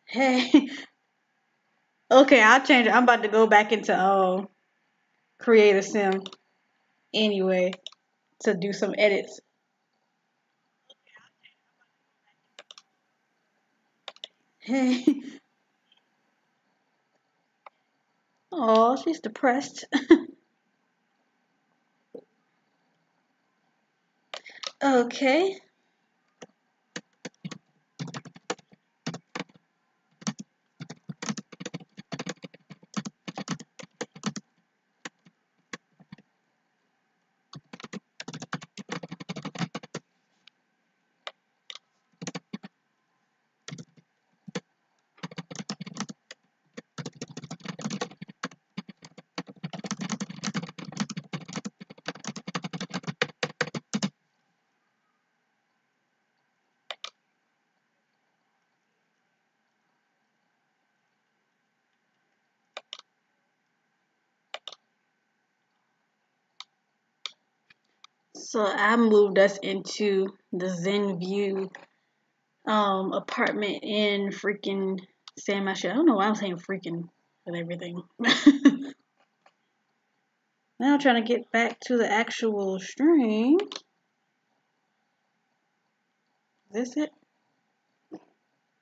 Hey, okay, I'll change it. I'm about to go back into create a sim anyway to do some edits. Hey, oh, she's depressed. Okay. So I moved us into the Zen View apartment in freaking San Michelle. I don't know why I'm saying freaking with everything. Now trying to get back to the actual stream. Is this it?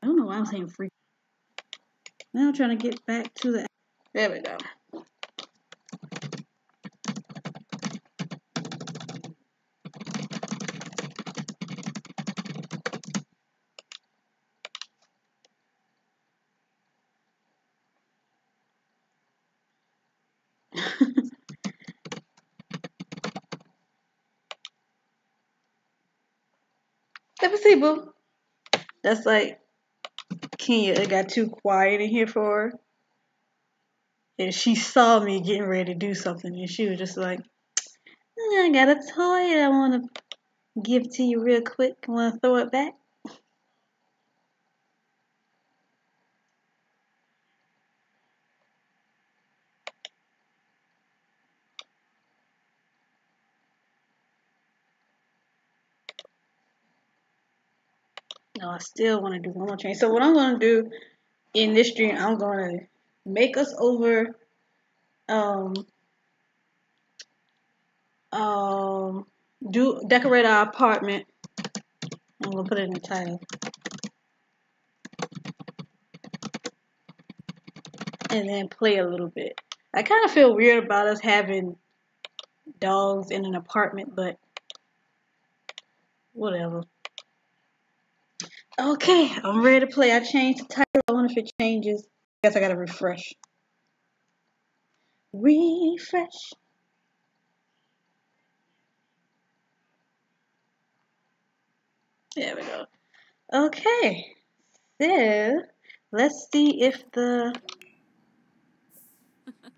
I don't know why I'm saying freaking. Now I'm trying to get back to the. There we go. Let me see, boo. That's like Kenya. It got too quiet in here for her. And she saw me getting ready to do something, and she was just like, I got a toy I want to give to you real quick. Want to throw it back? No, I still want to do one more change. So what I'm going to do in this stream, I'm going to make us over, um, decorate our apartment. I'm going to put it in the title. And then play a little bit. I kind of feel weird about us having dogs in an apartment, but whatever. Okay, I'm ready to play. I changed the title. I wonder if it changes. I guess I gotta refresh. Refresh. There we go. Okay, so let's see if the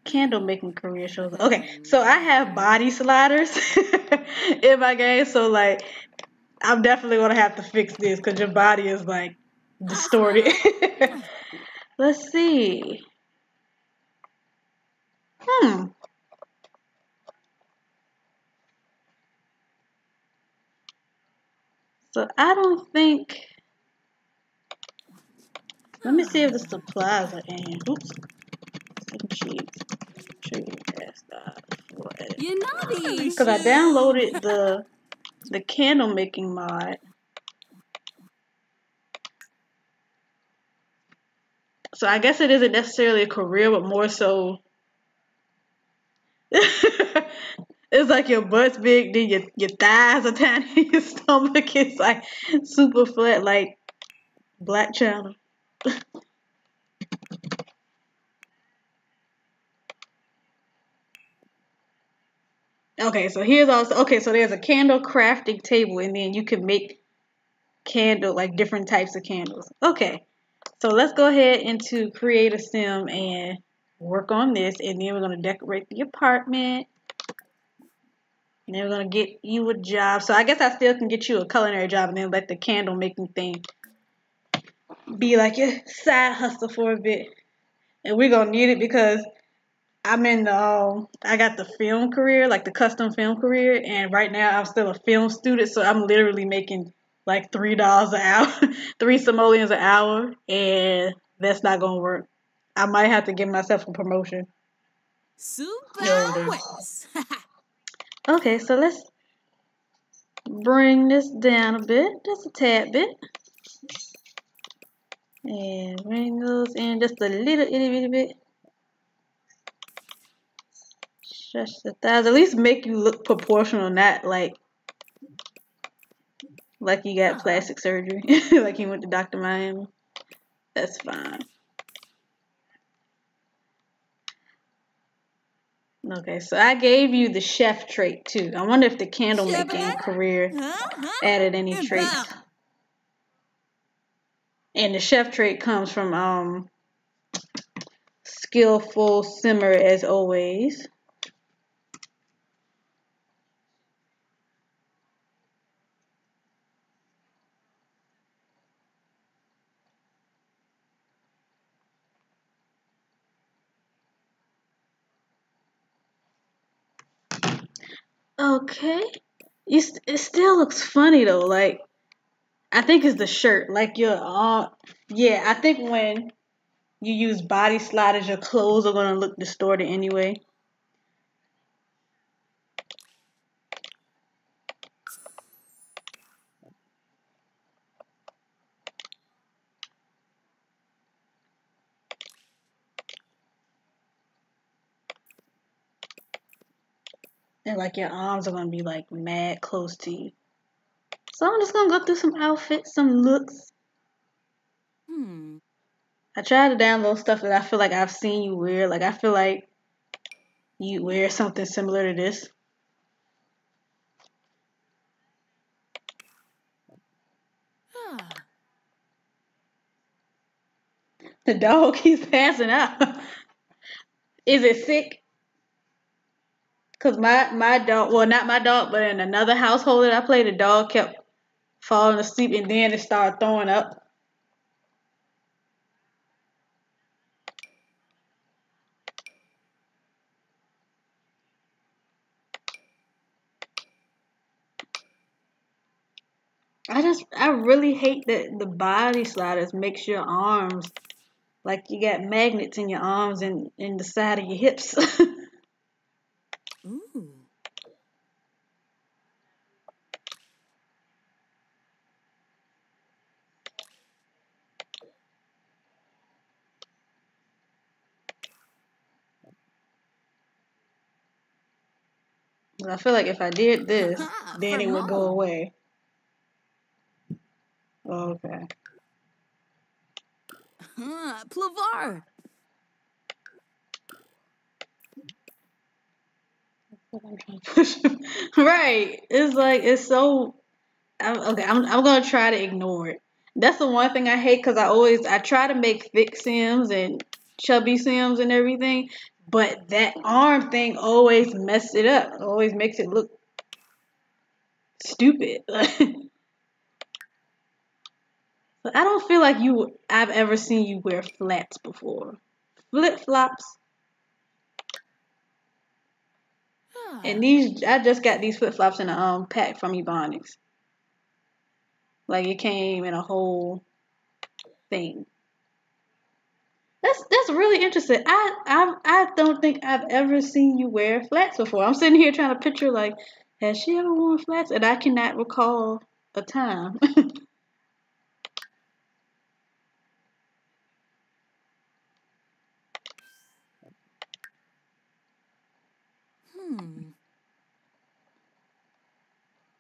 candle making career shows up. Okay, so I have body sliders in my game, so like I'm definitely gonna have to fix this because your body is like distorted. Let's see. So I don't think. Let me see if the supplies are in. Oops. Some cheese. Because I downloaded the candle making mod. So I guess it isn't necessarily a career, but more so. It's like your butt's big, then your thighs are tiny, your stomach is like super flat, like Black Channel. Okay, so here's also so there's a candle crafting table, and then you can make candle like different types of candles. Okay, so let's go ahead into create a sim and work on this, and then we're gonna decorate the apartment. And then we're gonna get you a job. So I guess I still can get you a culinary job, and then let the candle making thing be like your side hustle for a bit. And we're gonna need it because I'm in the I got the film career, like the custom film career, and right now I'm still a film student, so I'm literally making like $3 an hour, 3 simoleons an hour, and that's not gonna work. I might have to give myself a promotion. Super. Okay, so let's bring this down a bit, just a tad bit. And bring those in just a little itty bitty bit. Stretch the thighs. At least make you look proportional, not like you got plastic surgery. Like you went to Dr. Miami. That's fine. Okay, so I gave you the chef trait too. I wonder if the candle making career added any traits. And the chef trait comes from skillful simmer as always. Okay. It still looks funny though. Like I think it's the shirt. Like your yeah, I think when you use body sliders, your clothes are gonna look distorted anyway. And like your arms are gonna be like mad close to you. So I'm just gonna go through some outfits, some looks. I try to download stuff that I feel like I've seen you wear. Like I feel like you wear something similar to this. The dog keeps passing out. Is it sick? Cause my dog, well not my dog, but in another household that I played, the dog kept falling asleep and then it started throwing up. I really hate that the body sliders makes your arms like you got magnets in your arms and in the side of your hips. I feel like if I did this, then it would go away. Okay. Plavar. I'm trying to push him. Right. It's like it's so. I'm gonna try to ignore it. That's the one thing I hate because I try to make thick Sims and chubby Sims and everything, but that arm thing always messes it up. Always makes it look stupid. But I don't feel like I've ever seen you wear flats before. Flip flops. And I just got these flip flops in a pack from Ebonics. Like it came in a whole thing. That's really interesting. I don't think I've ever seen you wear flats before. I'm sitting here trying to picture like, has she ever worn flats? And I cannot recall a time.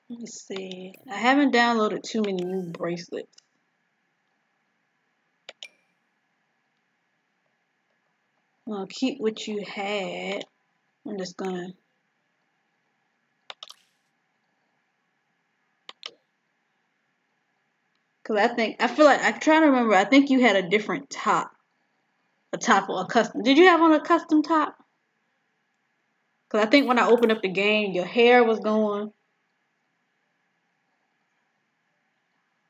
Let me see. I haven't downloaded too many new bracelets. I'm gonna keep what you had. I'm just gonna. Cause I feel like I'm trying to remember. I think you had a different top, a top or a custom. Did you have on a custom top? Cause I think when I opened up the game, your hair was going,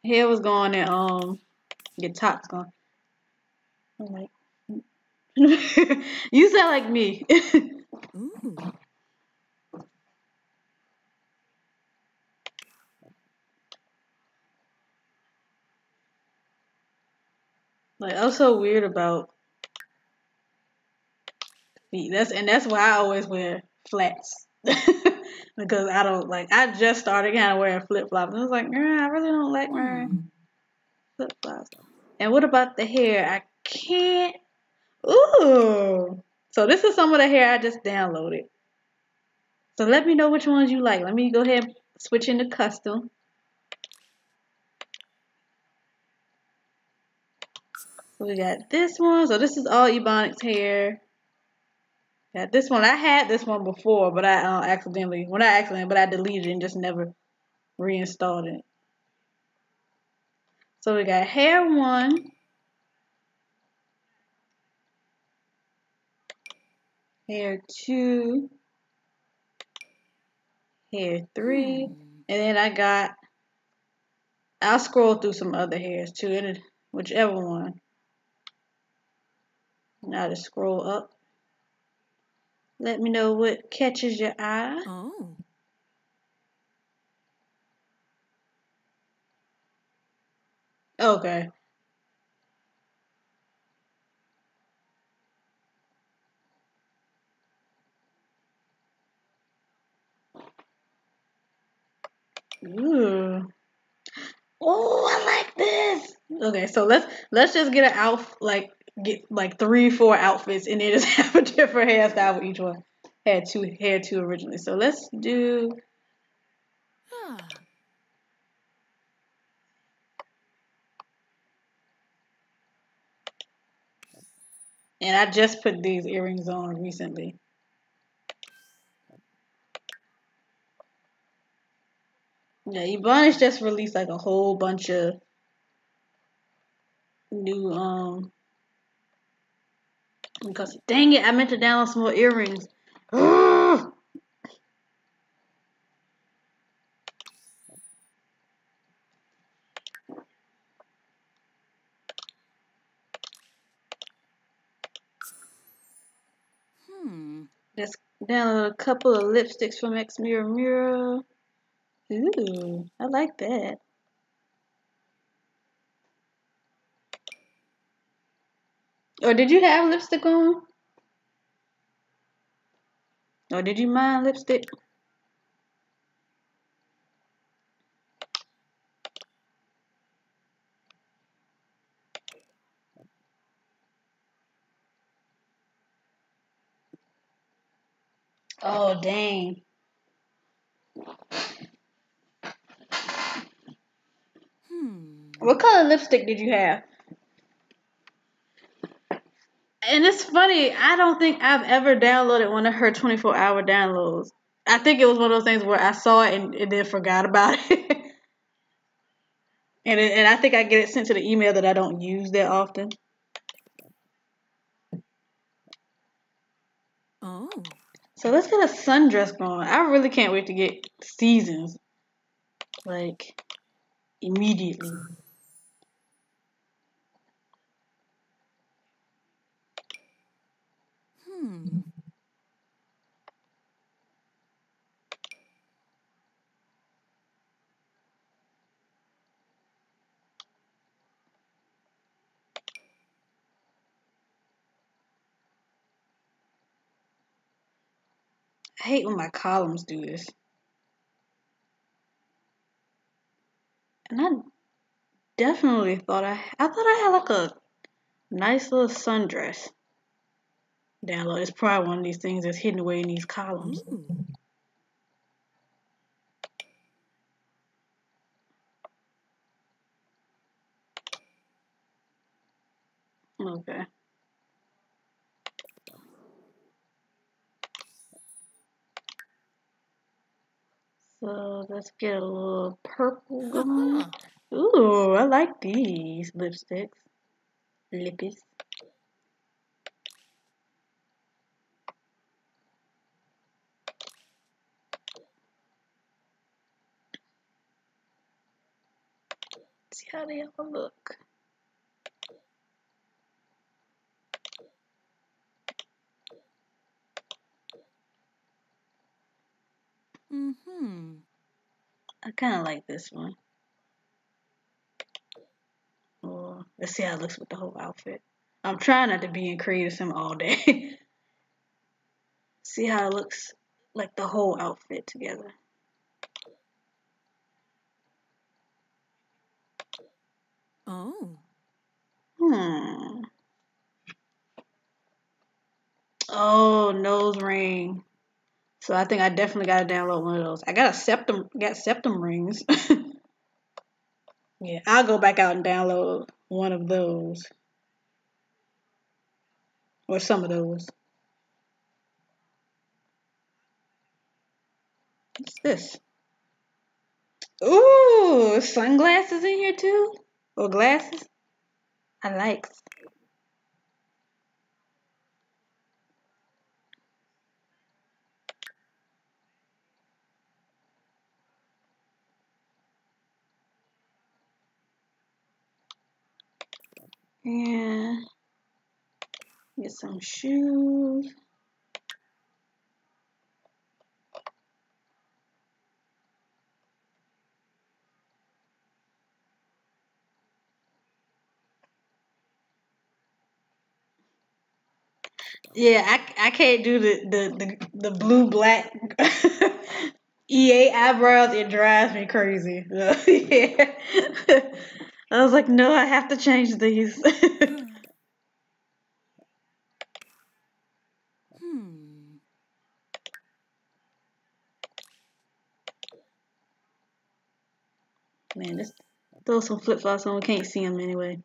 and your top's gone. I'm like, you sound like me. Like I'm so weird about feet. That's why I always wear flats. Because I don't like. I just started kind of wearing flip flops, and I was like, I really don't like wearing flip flops. And what about the hair? I can't. Ooh. So this is some of the hair I just downloaded. So let me know which ones you like. Let me go ahead and switch into custom. So we got this one. So this is all Ebonics hair. Got this one. I had this one before, but I accidentally, well not accidentally, but I deleted it and just never reinstalled it. So we got hair 1, hair 2, hair 3, and then I'll scroll through some other hairs too, and whichever one. And I'll just scroll up. Let me know what catches your eye. Okay. Ooh. Oh, I like this. Okay, so let's just get get like 3, 4 outfits and then just have a different hairstyle with each one. had two originally. So let's do. And I just put these earrings on recently. Yeah, Ebonish just released like a whole bunch of new because dang it, I meant to download some more earrings. Just download a couple of lipsticks from X Mirror Mirror. Ooh, I like that. Or did you have lipstick on? Or did you mind lipstick? Oh, dang. What color lipstick did you have? And it's funny, I don't think I've ever downloaded one of her 24-hour downloads. I think it was one of those things where I saw it and then forgot about it. and I think I get it sent to the email that I don't use that often. Oh. So let's get a sundress going. I really can't wait to get seasons. Like, immediately. I hate when my columns do this. And I definitely thought I had like a nice little sundress download. It's probably one of these things that's hidden away in these columns. Ooh. Okay. So let's get a little purple going. Ooh, I like these lipsticks. Lippies. See how they all look. I kind of like this one. Oh, let's see how it looks with the whole outfit. I'm trying not to be in Creative Sim all day. See how it looks like the whole outfit together. Oh. Oh, nose ring. So I think I definitely gotta download one of those. I got septum rings. Yeah, I'll go back out and download one of those. Or some of those. What's this? Ooh, sunglasses in here too? Or glasses? I like. Yeah. Get some shoes. Yeah, I can't do the blue black EA eyebrows. It drives me crazy. Yeah. I was like, no, I have to change these. Man, let's throw some flip-flops on. We can't see them anyway.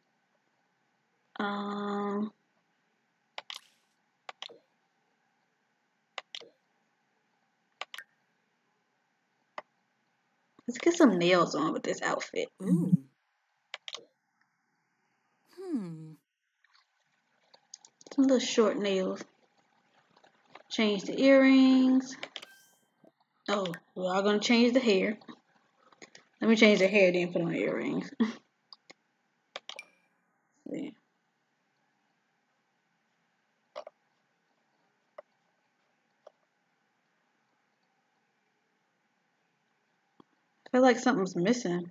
Let's get some nails on with this outfit. Ooh. Some little short nails. Change the earrings. Oh, we are gonna change the hair. Let me change the hair, then put on the earrings. Yeah. I feel like something's missing.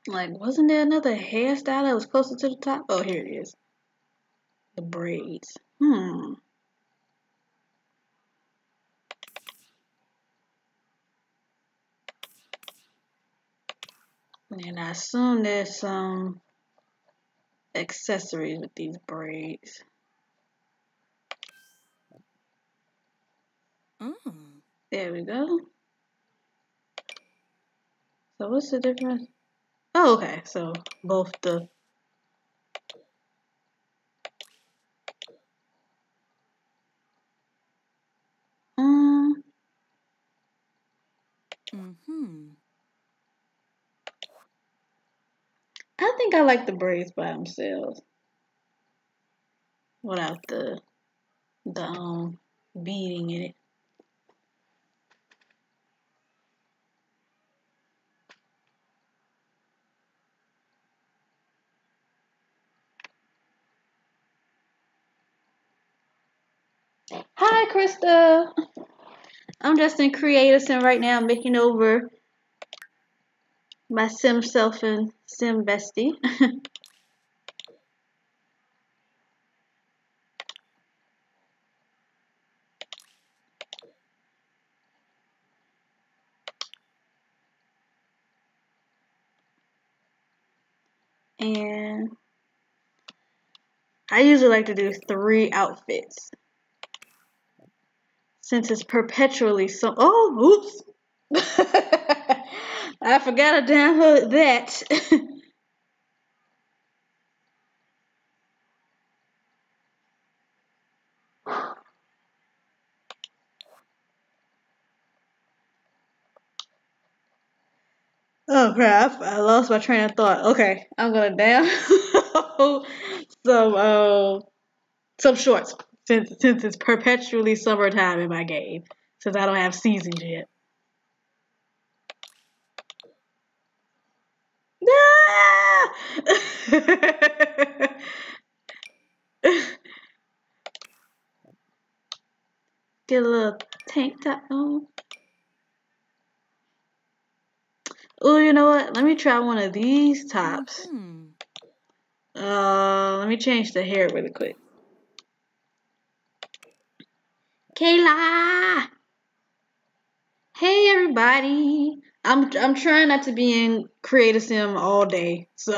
Like, wasn't there another hairstyle that was closer to the top? Oh, here it is. The braids. And I assume there's some accessories with these braids. There we go. So what's the difference? Oh, okay. So both the I think I like the braids by themselves without the beading in it. Hi, Krista. I'm just in Creative Sim right now, making over my Sim self and Sim-Bestie. And I usually like to do 3 outfits. Since it's perpetually so. Oh, oops. I forgot to download that. Oh crap, I lost my train of thought. Okay, I'm gonna download some shorts since it's perpetually summertime in my game. Since I don't have seasons yet. Ah! Get a little tank top on. Oh, you know what? Let me try one of these tops. Let me change the hair really quick. Kayla! Hey everybody! I'm trying not to be in Creative Sim all day, so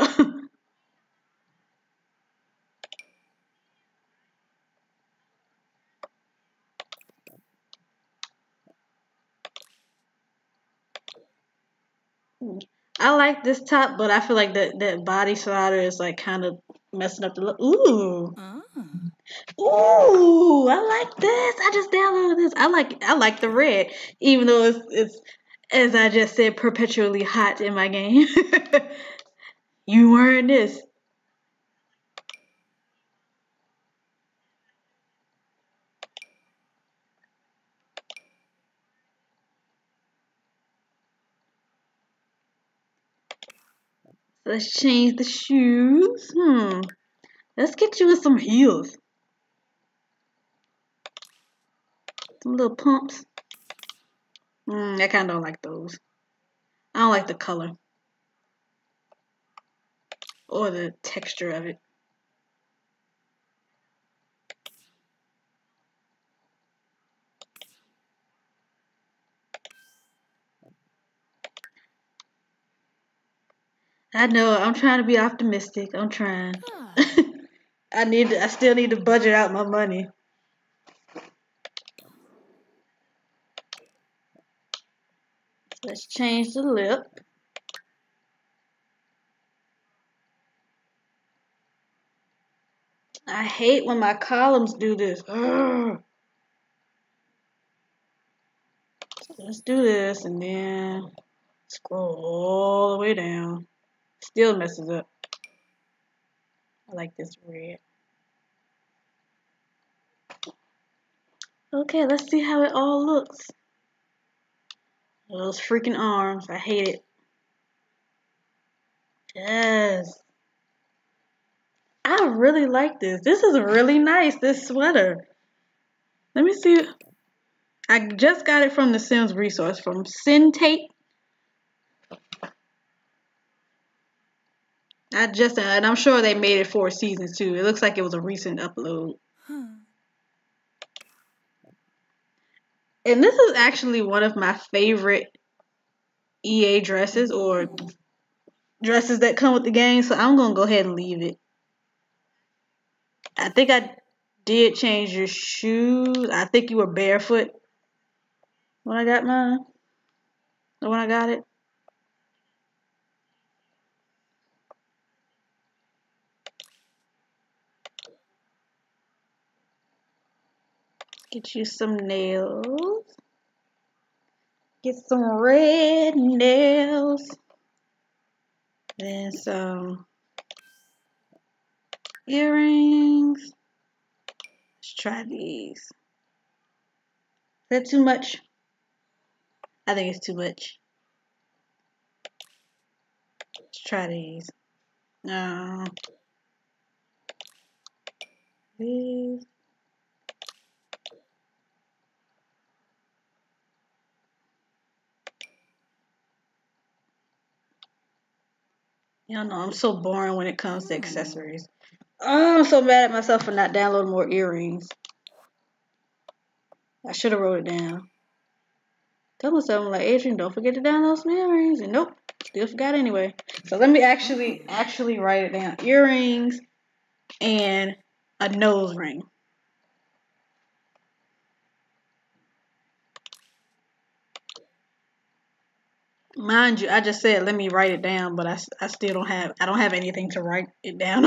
I like this top, but I feel like that body slider is like kind of messing up the look. Ooh, ooh, I like this. I just downloaded this. I like the red, even though it's as I just said, perpetually hot in my game. You wearing this? Let's change the shoes. Let's get you in some heels. Some little pumps. I kind of don't like those. I don't like the color or the texture of it. I know. I'm trying to be optimistic. I'm trying. I still need to budget out my money. Let's change the lip. I hate when my columns do this. Ugh. So let's do this and then scroll all the way down. Still messes up. I like this red. Okay, let's see how it all looks. Those freaking arms. I hate it. Yes. I really like this. This is really nice, this sweater. Let me see. I just got it from the Sims resource from Syntape. And I'm sure they made it 4 seasons too. It looks like it was a recent upload. And this is actually one of my favorite EA dresses or dresses that come with the game, so I'm gonna go ahead and leave it. I think I did change your shoes. I think you were barefoot when I got mine. Or when I got it. Get you some nails. Get some red nails. Then some earrings. Let's try these. Is that too much? I think it's too much. Let's try these. These. Y'all know I'm so boring when it comes to accessories. Oh, I'm so mad at myself for not downloading more earrings. I should have wrote it down. Tell myself, I'm like, Adrian, don't forget to download some earrings. And nope, still forgot anyway. So let me actually write it down. Earrings and a nose ring. Mind you, I just said let me write it down, but I still don't have anything to write it down.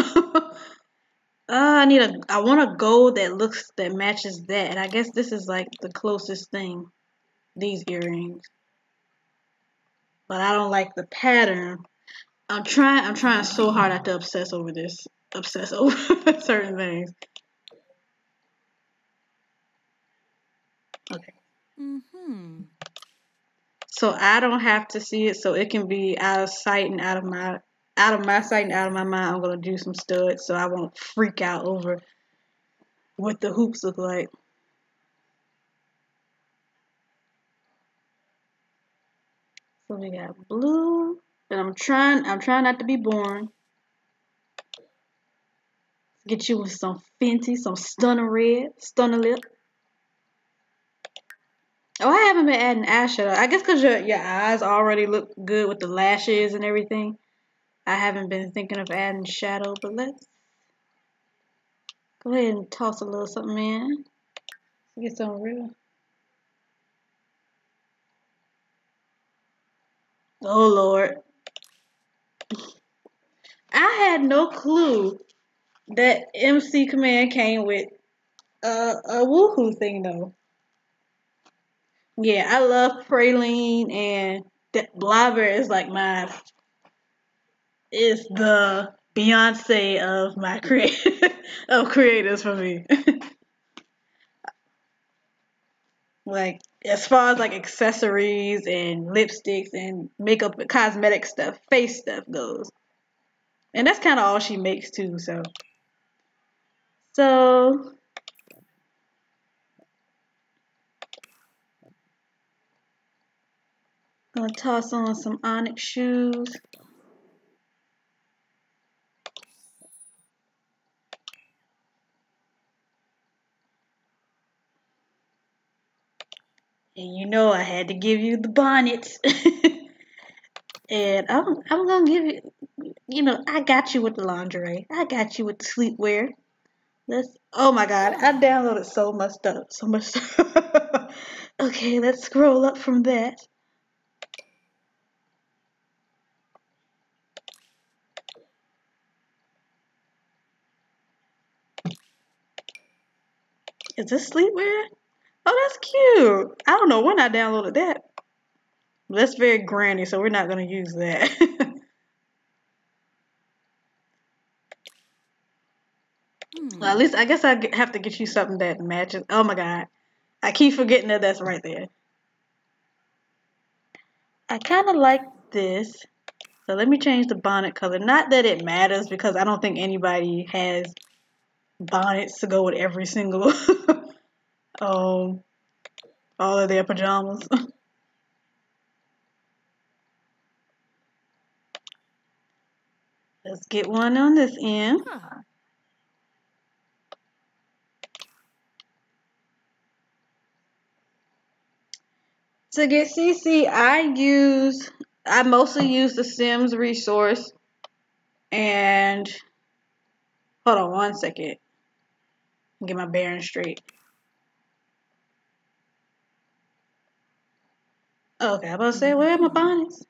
I want a gold that matches that, and I guess this is like the closest thing. These earrings, but I don't like the pattern. I'm trying so hard not to obsess over certain things. Okay. So I don't have to see it, so it can be out of sight and out of my sight and out of my mind. I'm gonna do some studs so I won't freak out over what the hoops look like. So we got blue, and I'm trying not to be boring. Get you with some Fenty, some Stunner Red, Stunner Lip. Oh, I haven't been adding eyeshadow. I guess because your eyes already look good with the lashes and everything. I haven't been thinking of adding shadow, but let's go ahead and toss a little something in. Get some real. Oh, Lord. I had no clue that MC Command came with a woohoo thing, though. Yeah, I love Praline, and that Blobber is like is the Beyonce of my creators for me. Like, as far as like accessories and lipsticks and makeup and cosmetic stuff, face stuff goes. And that's kind of all she makes too, so I'm gonna toss on some onyx shoes. And you know I had to give you the bonnet. And I'm gonna give you, I got you with the lingerie. I got you with the sleepwear. Oh my God, I downloaded so much stuff. Okay, let's scroll up from that. Is this sleepwear? Oh, that's cute. I don't know when I downloaded that. That's very granny, so we're not going to use that. Well, at least I guess I have to get you something that matches. Oh my god. I keep forgetting that that's right there. I kind of like this. So let me change the bonnet color. Not that it matters because I don't think anybody has bonnets to go with every single all of their pajamas. Let's get one on this end. To get CC, I mostly use the Sims resource. And hold on one second. Get my bearings straight. Okay, I'm about to say, where are my bonnets?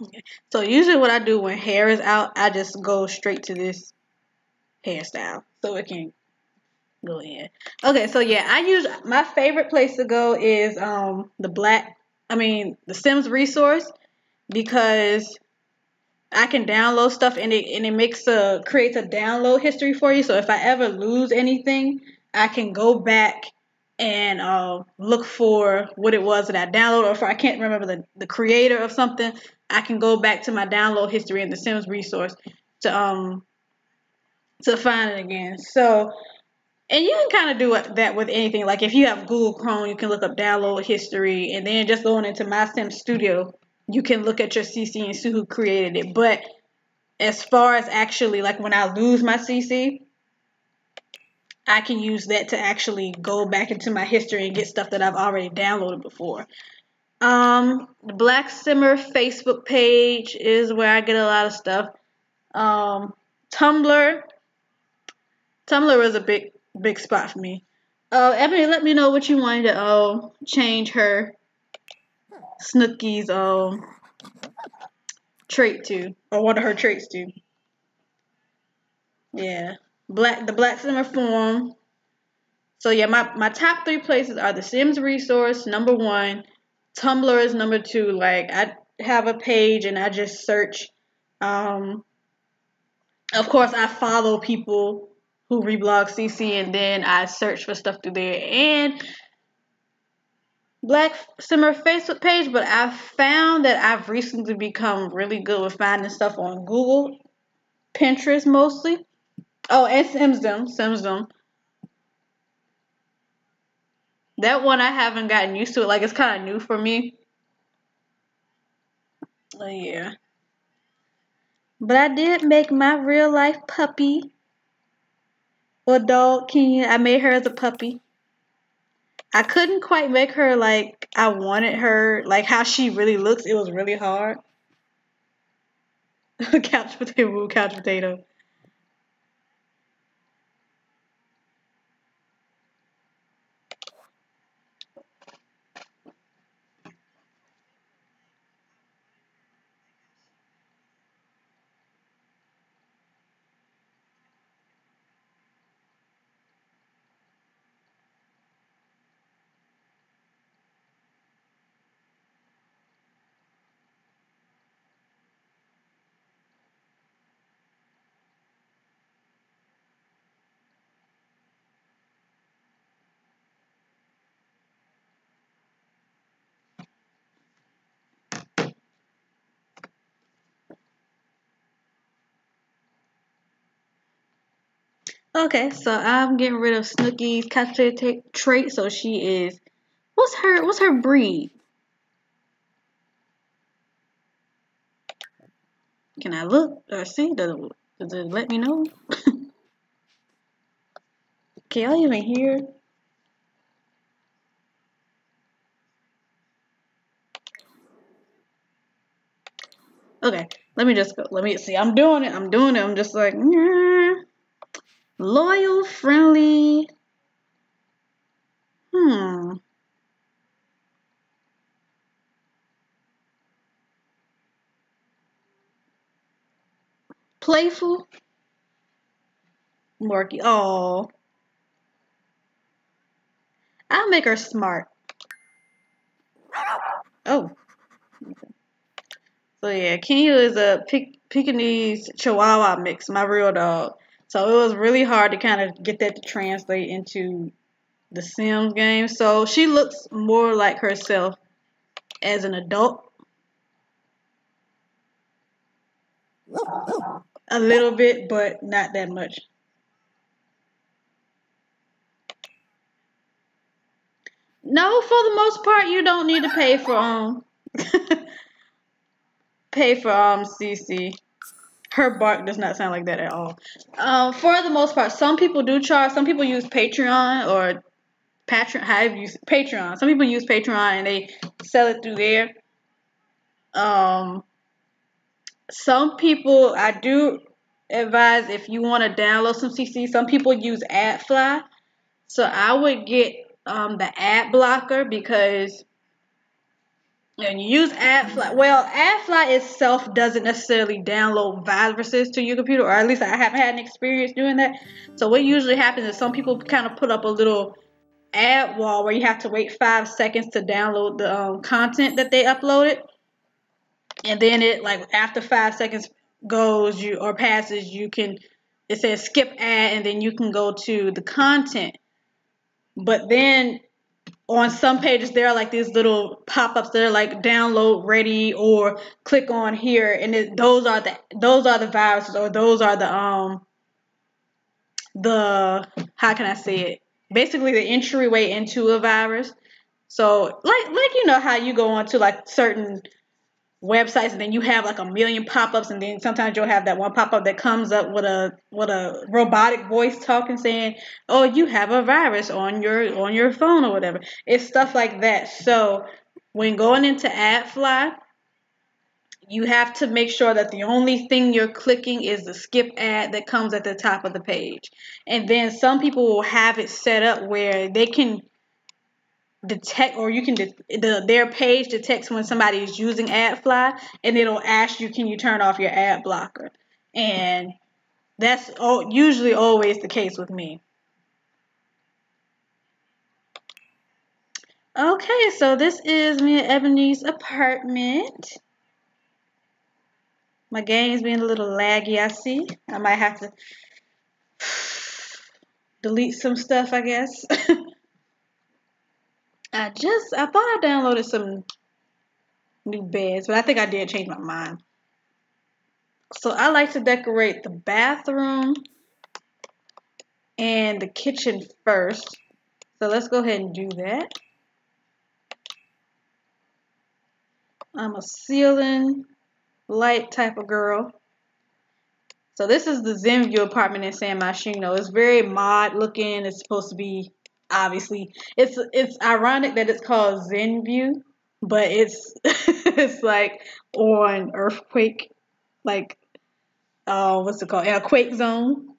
Okay. So usually what I do when hair is out, I just go straight to this hairstyle so it can go in. Okay, so yeah, my favorite place to go is the Sims resource because I can download stuff and it creates a download history for you. So if I ever lose anything, I can go back and look for what it was that I downloaded, or if I can't remember the creator of something, I can go back to my download history in the Sims resource to find it again. So, and you can kind of do that with anything. Like if you have Google Chrome, you can look up download history, and then just going into My Sim Studio, you can look at your CC and see who created it. But as far as actually, like when I lose my CC, I can use that to actually go back into my history and get stuff that I've already downloaded before. The Black Simmer Facebook page is where I get a lot of stuff. Tumblr is a big spot for me. Ebony, let me know what you wanted to change her Snooki's trait to, or one of her traits to. Yeah, the Black Simmer forum. So yeah, my top 3 places are the Sims resource, number 1, Tumblr is number 2. Like I have a page and I just search. Of course, I follow people who reblog CC, and then I search for stuff through there. And Black Simmer Facebook page, but I've found that I've recently become really good with finding stuff on Google, Pinterest mostly. Oh, and Simsdom. That one I haven't gotten used to it. Like it's kind of new for me. Oh yeah. But I did make my real life puppy or dog Kenya. I made her as a puppy. I couldn't quite make her like I wanted her, like how she really looks. It was really hard. Couch potato. Okay, so I'm getting rid of Snooki's couch potato trait. So she is. What's her breed? Can I look or see? Does it let me know? Can y'all even hear? Okay, let me just go. Let me see. I'm doing it. I'm just like, loyal, friendly. Hmm. playful. Morky. Oh, I'll make her smart. Oh, so yeah, Kenya is a Pekingese Chihuahua mix, my real dog. So it was really hard to kind of get that to translate into the Sims game. So she looks more like herself as an adult, a little bit, but not that much. No, for the most part, you don't need to pay for CC. Her bark does not sound like that at all. For the most part, some people do charge. Some people use Patreon or Patreon. However you use Patreon. Some people use Patreon and they sell it through there. Um, some people I do advise if you want to download some CC. Some people use AdFly, so I would get the ad blocker because and you use AdFly. Well, AdFly itself doesn't necessarily download viruses to your computer, or at least I haven't had an experience doing that. So what usually happens is some people kind of put up a little ad wall where you have to wait 5 seconds to download the content that they uploaded, and then it like after 5 seconds goes you or passes, you can it says skip ad, and then you can go to the content. But then on some pages there are like these little pop-ups that are like download ready or click on here, and those are the viruses, or those are the how can I say it, basically the entryway into a virus. So like you know how you go onto like certain websites and then you have like a million pop-ups, and then sometimes you'll have that one pop-up that comes up with a robotic voice talking saying, oh, you have a virus on your phone or whatever. It's stuff like that. So when going into AdFly, you have to make sure that the only thing you're clicking is the skip ad that comes at the top of the page. And then some people will have it set up where they can detect, or you can their page detects when somebody is using AdFly, and it'll ask you, can you turn off your ad blocker? And that's usually always the case with me. Okay, so this is me and Ebony's apartment. My game's being a little laggy, I see. I might have to delete some stuff, I guess. I thought I downloaded some new beds, but I think I did change my mind. So I like to decorate the bathroom and the kitchen first. So let's go ahead and do that. I'm a ceiling light type of girl. So this is the ZenView apartment in San Myshuno. It's very mod looking. It's supposed to be, obviously, it's ironic that it's called ZenView, but it's it's like on earthquake, like what's it called? In a quake zone.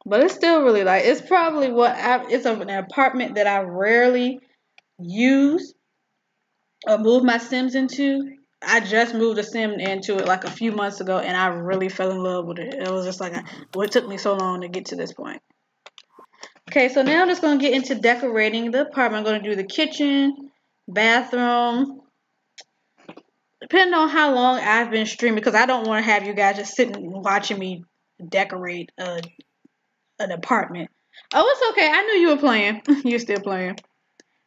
But it's still really like, it's probably it's an apartment that I rarely use or move my Sims into. I just moved a Sim into it like a few months ago, and I really fell in love with it. It was just like, it took me so long to get to this point. Okay, so now I'm just going to get into decorating the apartment. I'm going to do the kitchen, bathroom, depending on how long I've been streaming, because I don't want to have you guys just sitting and watching me decorate an apartment. Oh, it's okay. I knew you were playing. You're still playing.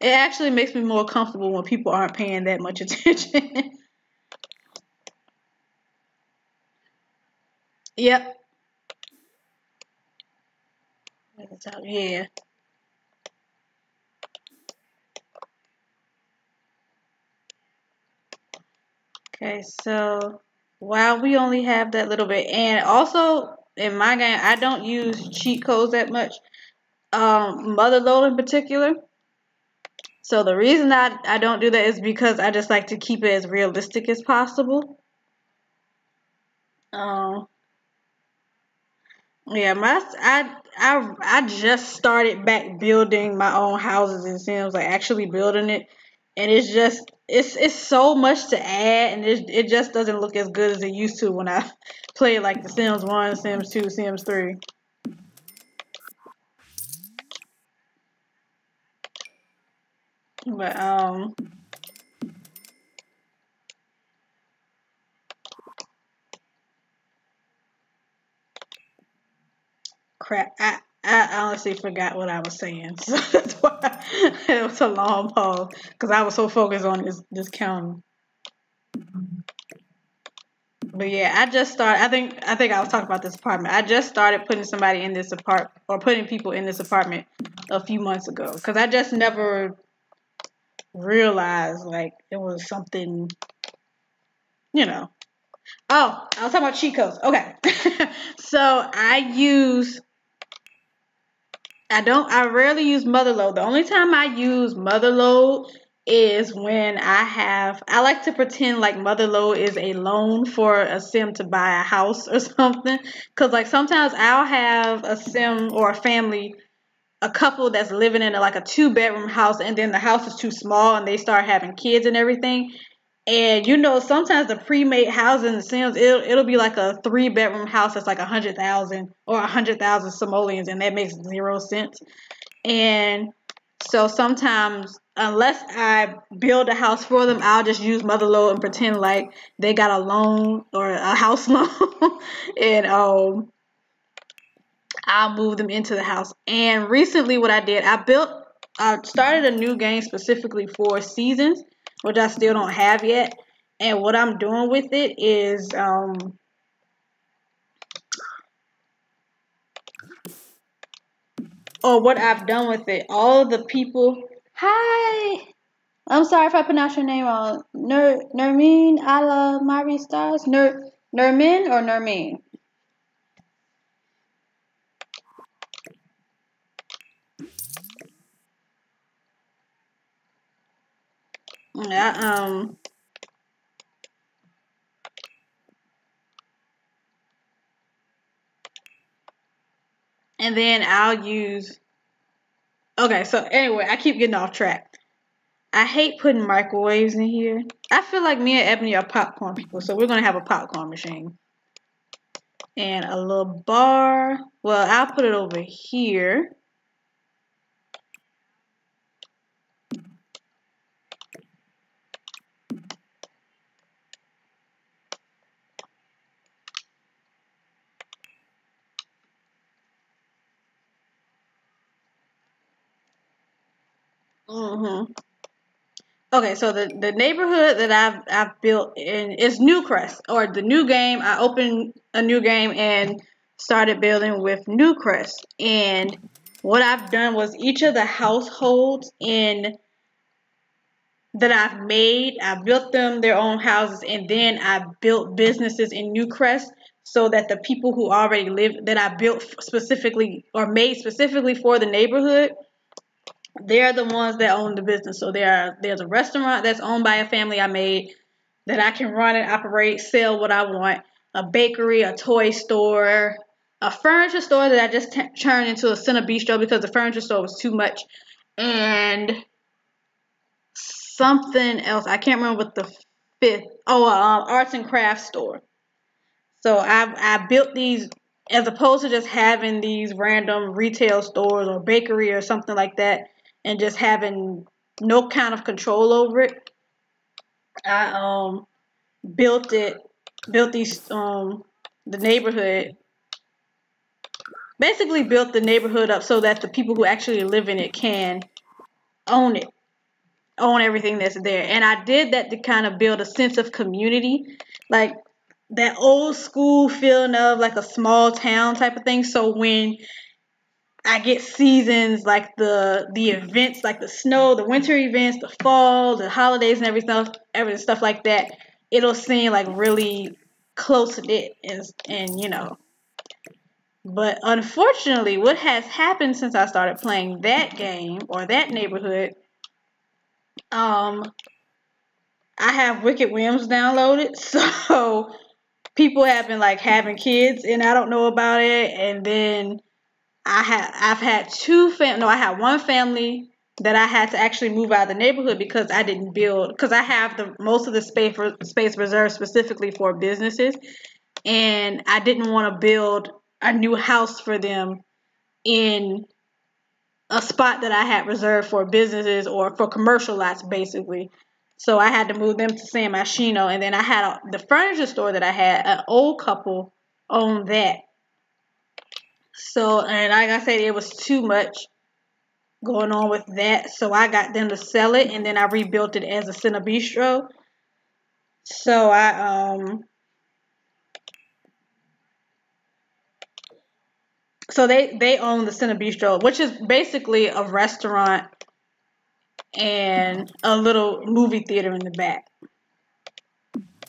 It actually makes me more comfortable when people aren't paying that much attention. Yep. Yeah. Okay, so while we only have that little bit, and also in my game, I don't use cheat codes that much. Motherload in particular. So the reason I don't do that is because I just like to keep it as realistic as possible. Um, yeah, I just started back building my own houses in Sims, like actually building it, and it's just it's so much to add, and it just doesn't look as good as it used to when I played like the Sims 1, Sims 2, Sims 3. But crap, I honestly forgot what I was saying, so that's why it was a long pause because I was so focused on this counting. But yeah, I just started. I think I was talking about this apartment. I just started putting somebody in this apartment or putting people in this apartment a few months ago because I just never realized like it was something, you know. Oh, I was talking about cheat codes. Okay, so I rarely use Motherload. The only time I use Motherload is when I like to pretend like Motherload is a loan for a sim to buy a house or something. Cause like sometimes I'll have a sim or a family, a couple that's living in like a 2-bedroom house, and then the house is too small and they start having kids and everything. And sometimes the pre-made houses in the Sims, it'll be like a 3-bedroom house that's like 100,000 or 100,000 simoleons, and that makes zero sense. And so sometimes, unless I build a house for them, I'll just use Motherload and pretend like they got a loan or a house loan, and I'll move them into the house. And recently, what I did, I started a new game specifically for seasons, which I still don't have yet. And what I'm doing with it is, or what I've done with it, all of the people. Hi, I'm sorry if I pronounce your name wrong. Nermeen Ala Mari Stars? Nermin or Nermeen? Yeah, and then I'll use. Okay, so anyway, I keep getting off track. I hate putting microwaves in here. I feel like me and Ebony are popcorn people, so we're gonna have a popcorn machine and a little bar. Well, I'll put it over here. Mm-hmm. Okay, so the neighborhood that I've built in is Newcrest, or the new game. I opened a new game and started building with Newcrest. And what I've done was each of the households in that I've made, I built them their own houses, and then I built businesses in Newcrest so that the people who already live that I built specifically or made specifically for the neighborhood, they're the ones that own the business. So there's a restaurant that's owned by a family I made that I can run and operate, sell what I want. A bakery, a toy store, a furniture store that I just turned into a center bistro because the furniture store was too much, and something else. I can't remember what the fifth. Oh, arts and crafts store. So I built these as opposed to just having these random retail stores or bakery or something like that, and just having no kind of control over it. I built it, built these the neighborhood. Basically, built the neighborhood up so that the people who actually live in it can own it, own everything that's there. And I did that to kind of build a sense of community, like that old school feeling of like a small town type of thing. So when I get seasons like the events, like the snow, the winter events, the fall, the holidays, and every stuff like that, it'll seem like really close knit, and But unfortunately, what has happened since I started playing that game or that neighborhood, um, I have Wicked Whims downloaded, so people have been like having kids, and I don't know about it. And then I've had two fam. No, I had one family that I had to actually move out of the neighborhood because I didn't build, because I have the most of the space reserved specifically for businesses, and I didn't want to build a new house for them in a spot that I had reserved for businesses or for commercial lots, basically. So I had to move them to San Myshuno, and then I had the furniture store that I had. An old couple owned that. So, and like I said, it was too much going on with that. So I got them to sell it, and then I rebuilt it as a Sim-Bistro. So so they own the Sim-Bistro, which is basically a restaurant and a little movie theater in the back.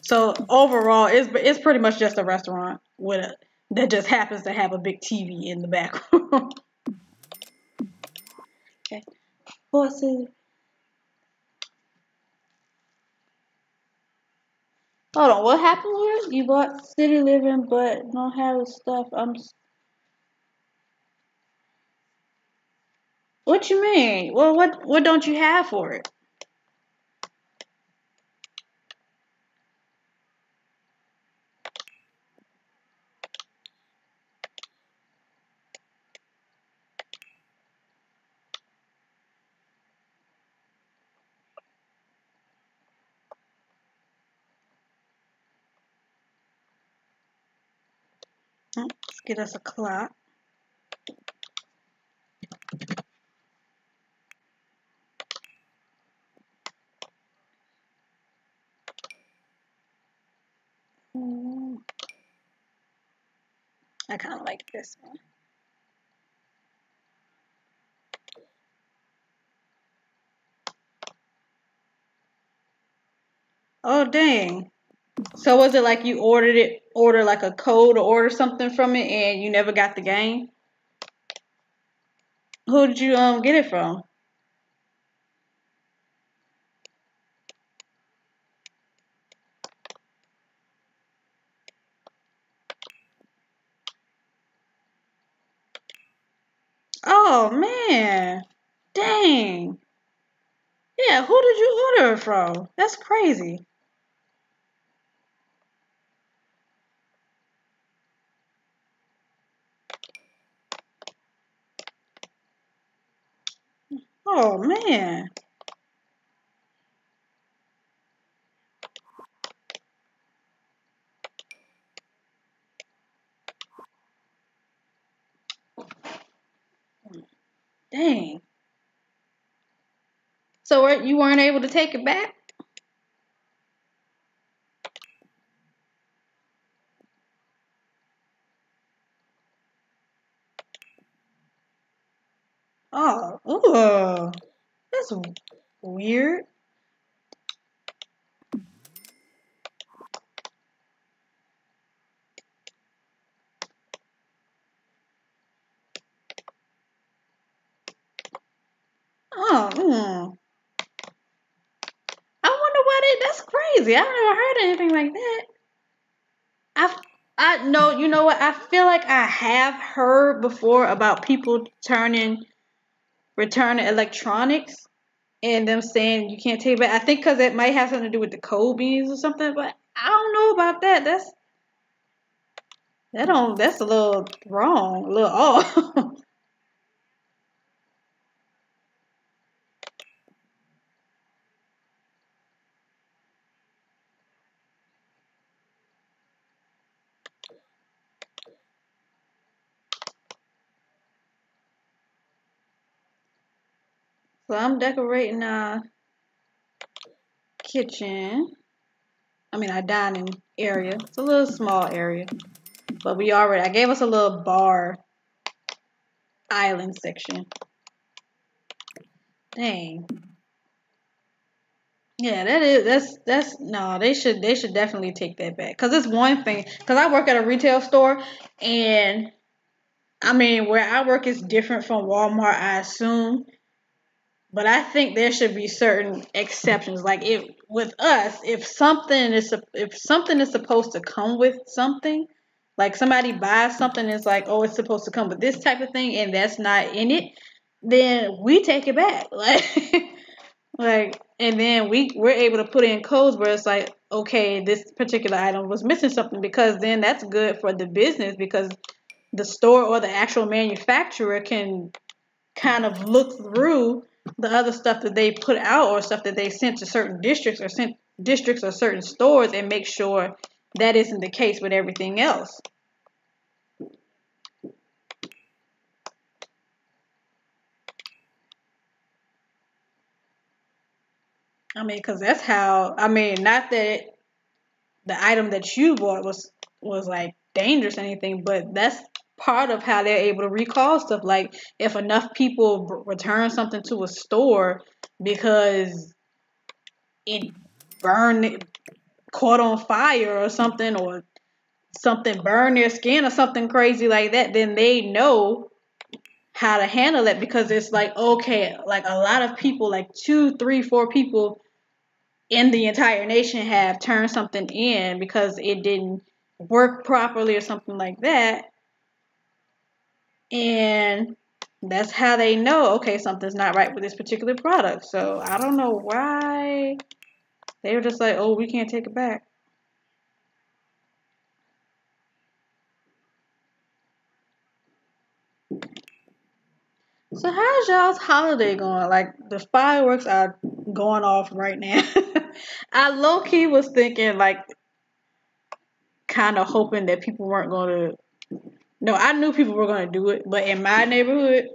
So overall, it's pretty much just a restaurant that just happens to have a big TV in the back. Okay. Horses. Hold on, what happened here? You bought city living but don't have the stuff. What you mean? Well, what don't you have for it? Let's get us a clock. I kind of like this one. Oh dang! So was it like you order like a code or order something from it, and you never got the game? Who did you get it from? Oh man, dang! Yeah, who did you order it from? That's crazy. Oh man, dang! So you weren't able to take it back? Oh, ooh, that's weird. Oh, I wonder why that's crazy. I've never heard anything like that. I know, you know what? I feel like I have heard before about people returning electronics and them saying you can't take it back. I think because it might have something to do with the code beans or something, but I don't know about that. That's a little wrong, a little off. So I'm decorating our kitchen. I mean our dining area. It's a little small area, but I gave us a little bar island section. Dang. Yeah, that's no. They should definitely take that back because it's one thing. Because I work at a retail store, and I mean where I work is different from Walmart, I assume. But I think there should be certain exceptions. Like if with us, if something is supposed to come with something, like somebody buys something, it's like, oh, it's supposed to come with this type of thing, and that's not in it. then we take it back. Like, and then we're able to put in codes where it's like, okay, this particular item was missing something, because then that's good for the business, because the store or the actual manufacturer can kind of look through the other stuff that they put out or stuff that they sent to certain districts or sent districts or certain stores, and make sure that isn't the case with everything else. I mean, because that's how, I mean, not that the item that you bought was like dangerous or anything, but that's part of how they're able to recall stuff. Like, if enough people return something to a store because it burned, caught on fire or something, or something burned their skin or something crazy like that, then they know how to handle it, because it's like, okay, like a lot of people, like 2, 3, 4 people in the entire nation have turned something in because it didn't work properly or something like that. And that's how they know, okay, something's not right with this particular product. So I don't know why they were just like, oh, we can't take it back. So how's y'all's holiday going? Like, the fireworks are going off right now. I low key was thinking, like, kind of hoping that people weren't going to. No, I knew people were going to do it, but in my neighborhood,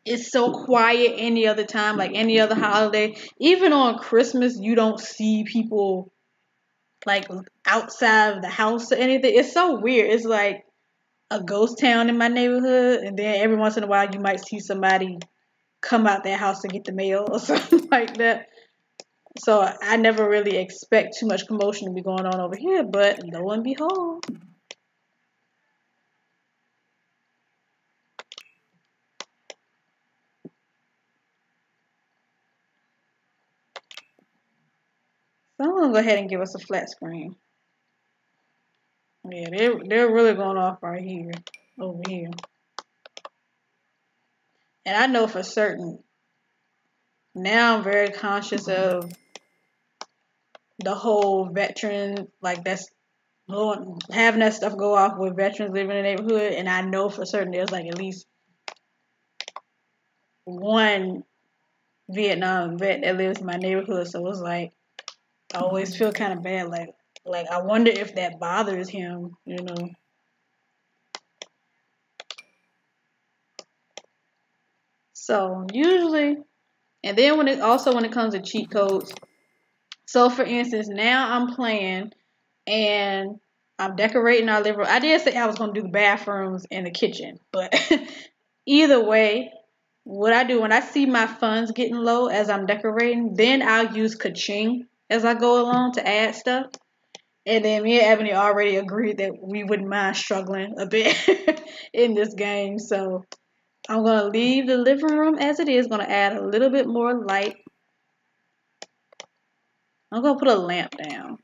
it's so quiet any other time, like any other holiday. Even on Christmas, you don't see people like outside of the house or anything. It's so weird. It's like a ghost town in my neighborhood, and then every once in a while, you might see somebody come out their house to get the mail or something like that. So I never really expect too much commotion to be going on over here, but lo and behold. So I'm gonna go ahead and give us a flat screen. Yeah, they're really going off right here, over here. And I know for certain, now I'm very conscious of the whole veteran, like that's going, having that stuff go off with veterans living in the neighborhood. And I know for certain there's like at least one Vietnam vet that lives in my neighborhood. So it's like, I always feel kind of bad. Like I wonder if that bothers him, you know. So usually, and then when it comes to cheat codes. So for instance, now I'm playing and I'm decorating our living room. I did say I was going to do the bathrooms and the kitchen, but either way, what I do when I see my funds getting low as I'm decorating, then I'll use Kaching as I go along to add stuff. And then me and Ebony already agreed that we wouldn't mind struggling a bit in this game. So I'm going to leave the living room as it is, going to add a little bit more light. I'm going to put a lamp down.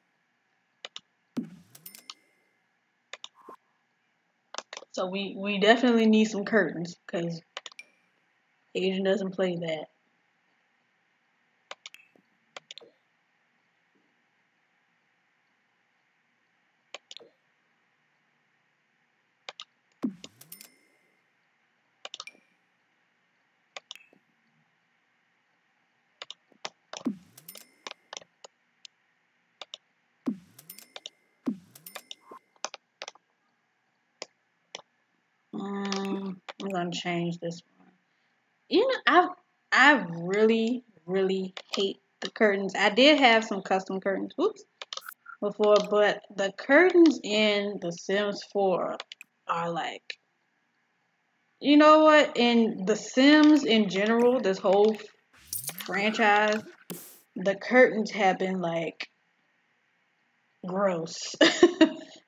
So we definitely need some curtains, because Asian doesn't play that. I'm gonna change this one. You know, I really really hate the curtains. I did have some custom curtains, before, but the curtains in The Sims 4 are like, you know what? In The Sims in general, this whole franchise, the curtains have been like gross.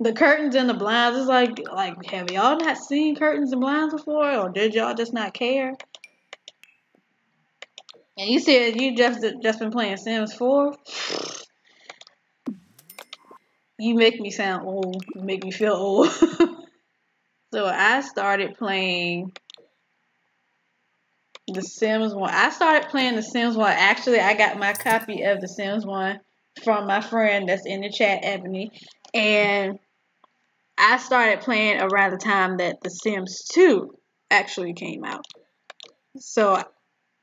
The curtains and the blinds is like have y'all not seen curtains and blinds before, or did y'all just not care? And you said you just been playing Sims 4. You make me sound old. You make me feel old. So I started playing The Sims 1. I started playing The Sims 1. Actually, I got my copy of The Sims 1 from my friend that's in the chat, Ebony. And I started playing around the time that The Sims 2 actually came out. So,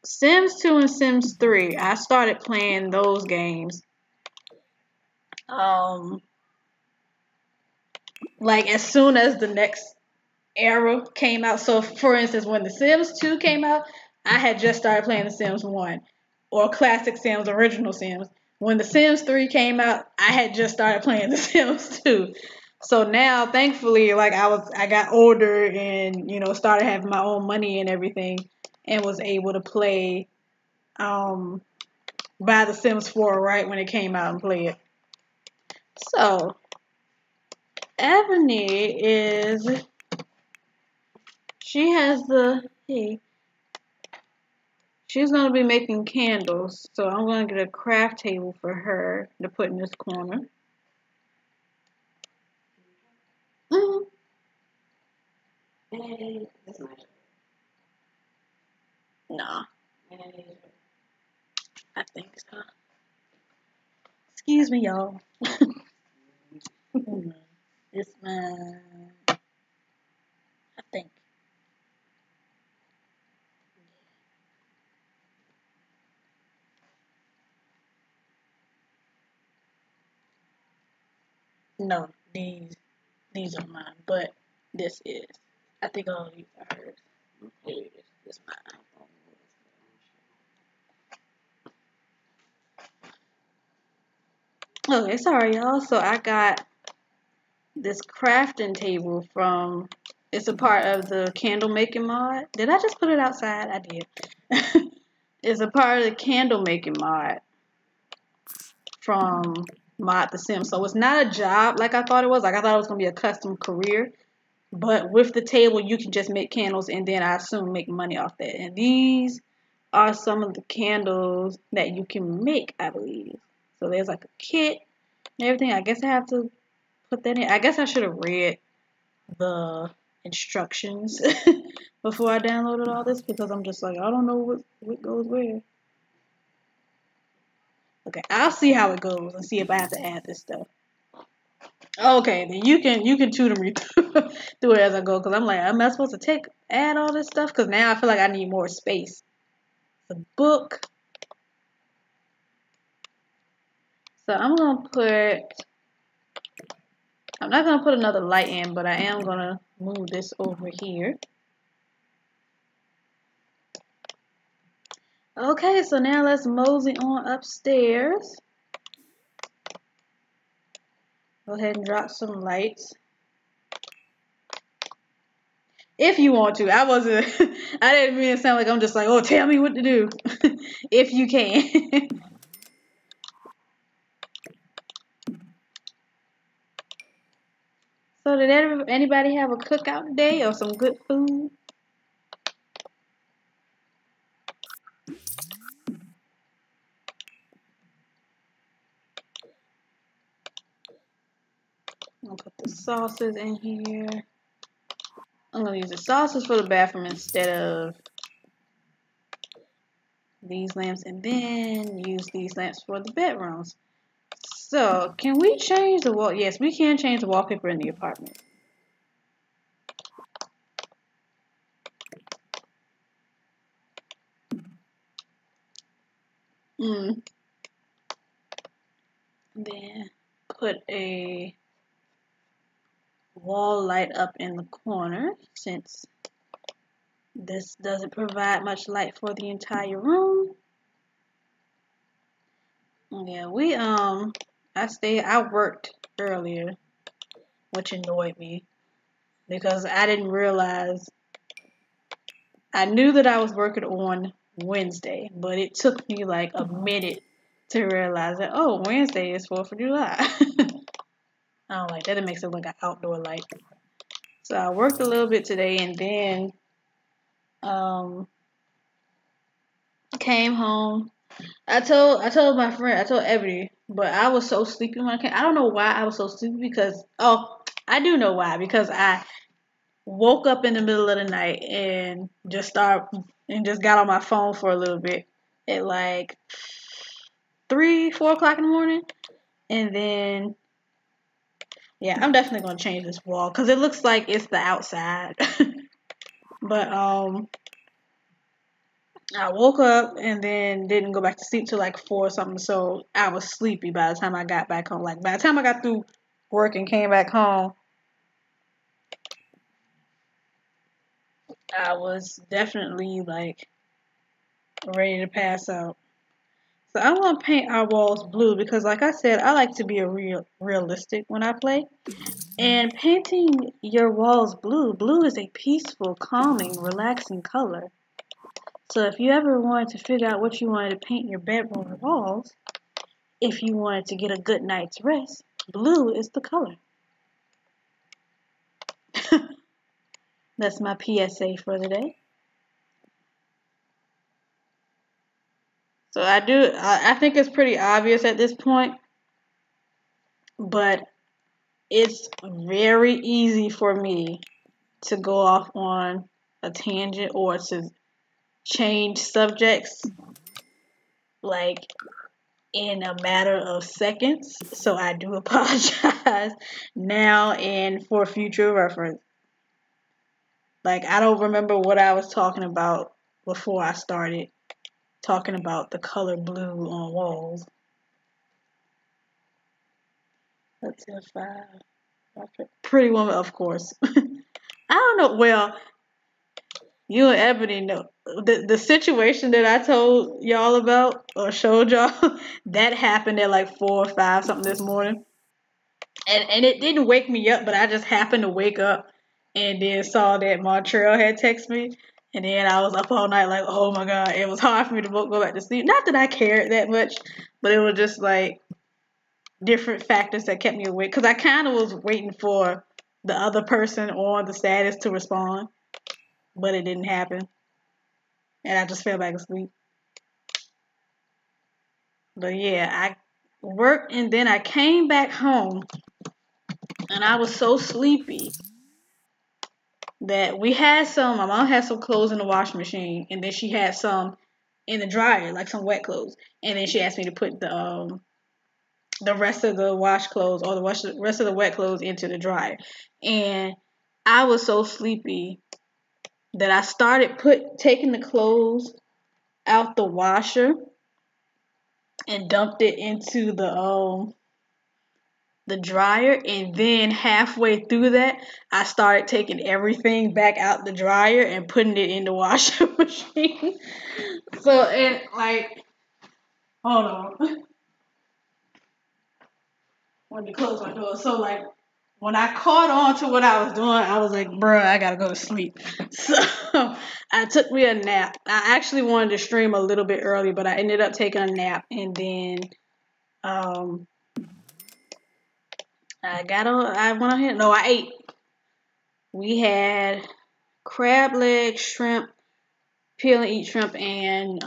Sims 2 and Sims 3, I started playing those games. Like as soon as the next era came out. So, for instance, when The Sims 2 came out, I had just started playing The Sims 1 or classic Sims, original Sims. When The Sims 3 came out, I had just started playing The Sims 2. So now, thankfully, like I got older and started having my own money and everything, and was able to play, buy The Sims 4 right when it came out and play it. So Ebony she has she's going to be making candles, so I'm going to get a craft table for her to put in this corner. Mm-hmm. Nah, I think so. Excuse me, y'all. This man, I think. No, these are mine, but this is. I think all these are hers. Here it is. This is mine. Okay, sorry y'all. So I got this crafting table from, it's a part of the candle making mod. Did I just put it outside? I did. It's a part of the candle making mod from Mod the Sims. So it's not a job like I thought it was. Like I thought it was going to be a custom career. But with the table, you can just make candles and then I assume make money off that. And these are some of the candles that you can make, I believe. So there's like a kit and everything. I guess I have to put that in. I guess I should have read the instructions before I downloaded all this because I'm just like, I don't know what goes where. Okay, I'll see how it goes and see if I have to add this stuff. Okay, then you can tutor me through it as I go because I'm like, am I supposed to add all this stuff? Because now I feel like I need more space. The book. So I'm not gonna put another light in, but I am gonna move this over here. Okay, so now let's mosey on upstairs. Go ahead and drop some lights. If you want to. I wasn't, I didn't mean to sound like I'm just like, oh, tell me what to do. If you can. So did anybody have a cookout today or some good food? I'm gonna put the sauces in here. I'm gonna use the sauces for the bathroom instead of these lamps, and then use these lamps for the bedrooms. So can we change the wall? Yes, we can change the wallpaper in the apartment. Then put a wall light up in the corner since this doesn't provide much light for the entire room. Yeah, I worked earlier, which annoyed me because I didn't realize. I knew that I was working on Wednesday, but it took me like a minute to realize that, oh, Wednesday is 4th of July. I don't like that. It makes it look like an outdoor light. So I worked a little bit today and then came home. I told my friend, I told Ebony, but I was so sleepy when I came. I don't know why I was so sleepy because, I do know why. Because I woke up in the middle of the night and just started and just got on my phone for a little bit at like 4 o'clock in the morning. And then, yeah, I'm definitely going to change this wall because it looks like it's the outside. But, I woke up and then didn't go back to sleep till like 4 or something. So I was sleepy by the time I got back home. Like, by the time I got through work and came back home, I was definitely like ready to pass out. So I want to paint our walls blue because, like I said, I like to be realistic when I play. And painting your walls blue is a peaceful, calming, relaxing color. So if you ever wanted to figure out what you wanted to paint your bedroom walls, if you wanted to get a good night's rest, blue is the color. That's my PSA for the day. So I think it's pretty obvious at this point, but it's very easy for me to go off on a tangent or to change subjects like in a matter of seconds. So I do apologize now and for future reference. Like, I don't remember what I was talking about before I started talking about the color blue on walls. Let's see if Pretty Woman, of course. I don't know. Well, you and Ebony know the situation that I told y'all about or showed y'all that happened at like 4 or 5 something this morning, and it didn't wake me up, but I just happened to wake up and then saw that Montreal had texted me, and then I was up all night like, oh my god, it was hard for me to go back to sleep. Not that I cared that much, but it was just like different factors that kept me awake because I kind of was waiting for the other person on the status to respond, but it didn't happen. And I just fell back asleep. But yeah, I worked and then I came back home and I was so sleepy that my mom had some clothes in the washing machine and then she had some in the dryer, like some wet clothes. And then she asked me to put the rest of the wash clothes or the rest of the wet clothes into the dryer. And I was so sleepy that I started taking the clothes out the washer and dumped it into the dryer, and then halfway through that I started taking everything back out the dryer and putting it in the washing machine. So and like hold on. Let me close my door. So like when I caught on to what I was doing, I was like, bruh, I gotta go to sleep. So I took me a nap. I actually wanted to stream a little bit early, but I ended up taking a nap and then I went ahead. No, I ate. We had crab legs, shrimp, peel and eat shrimp, and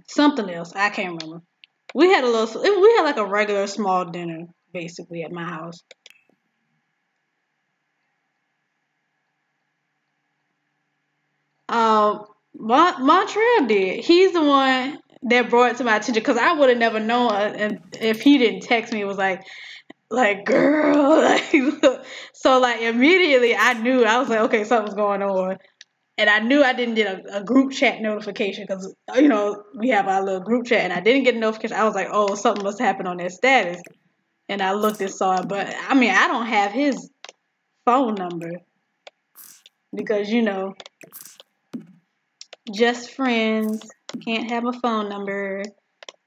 something else. I can't remember. We had like a regular small dinner basically at my house. Montreal did. He's the one that brought it to my attention because I would have never known if he didn't text me. It was like girl, like so like immediately I knew. I was like, okay, something's going on. And I knew I didn't get a group chat notification because, we have our little group chat and I didn't get a notification. I was like, oh, something must happen on their status. And I looked and saw it. But, I mean, I don't have his phone number because, just friends. Can't have a phone number.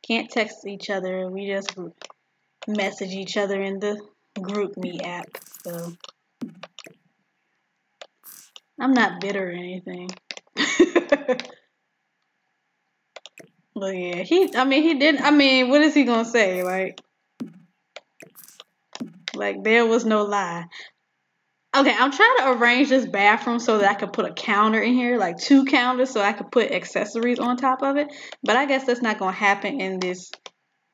Can't text each other. We just message each other in the group me app. So, I'm not bitter or anything. But yeah, he didn't. I mean, what is he gonna say? Like there was no lie. Okay, I'm trying to arrange this bathroom so that I could put a counter in here, like 2 counters, so I could put accessories on top of it. But I guess that's not gonna happen in this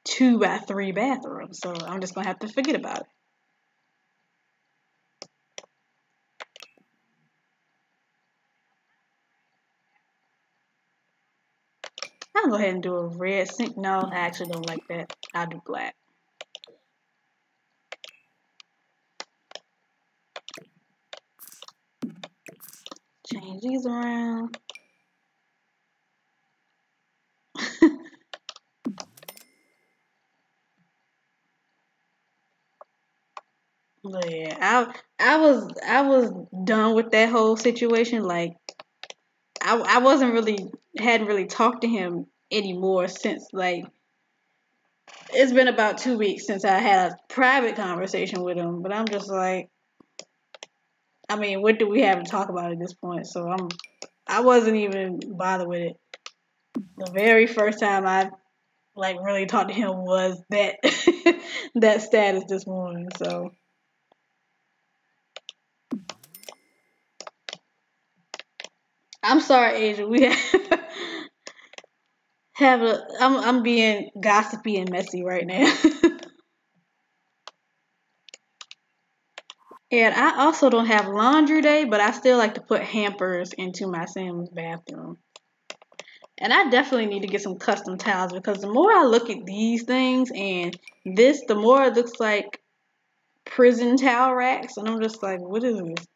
2x3 bathroom. So I'm just gonna have to forget about it. go ahead and do a red sink. No, I actually don't like that. I'll do black. Change these around. But yeah, I was done with that whole situation. Like I wasn't really hadn't really talked to him anymore since like it's been about 2 weeks since I had a private conversation with him. But I'm just like, I mean, what do we have to talk about at this point? So I wasn't even bothered with it. The very first time I like really talked to him was that that status this morning. So I'm sorry, Asia. We have a. I'm being gossipy and messy right now. And I also don't have laundry day, but I still like to put hampers into my Sims bathroom. And I definitely need to get some custom towels because the more I look at these things and this, the more it looks like prison towel racks. And I'm just like, what is this?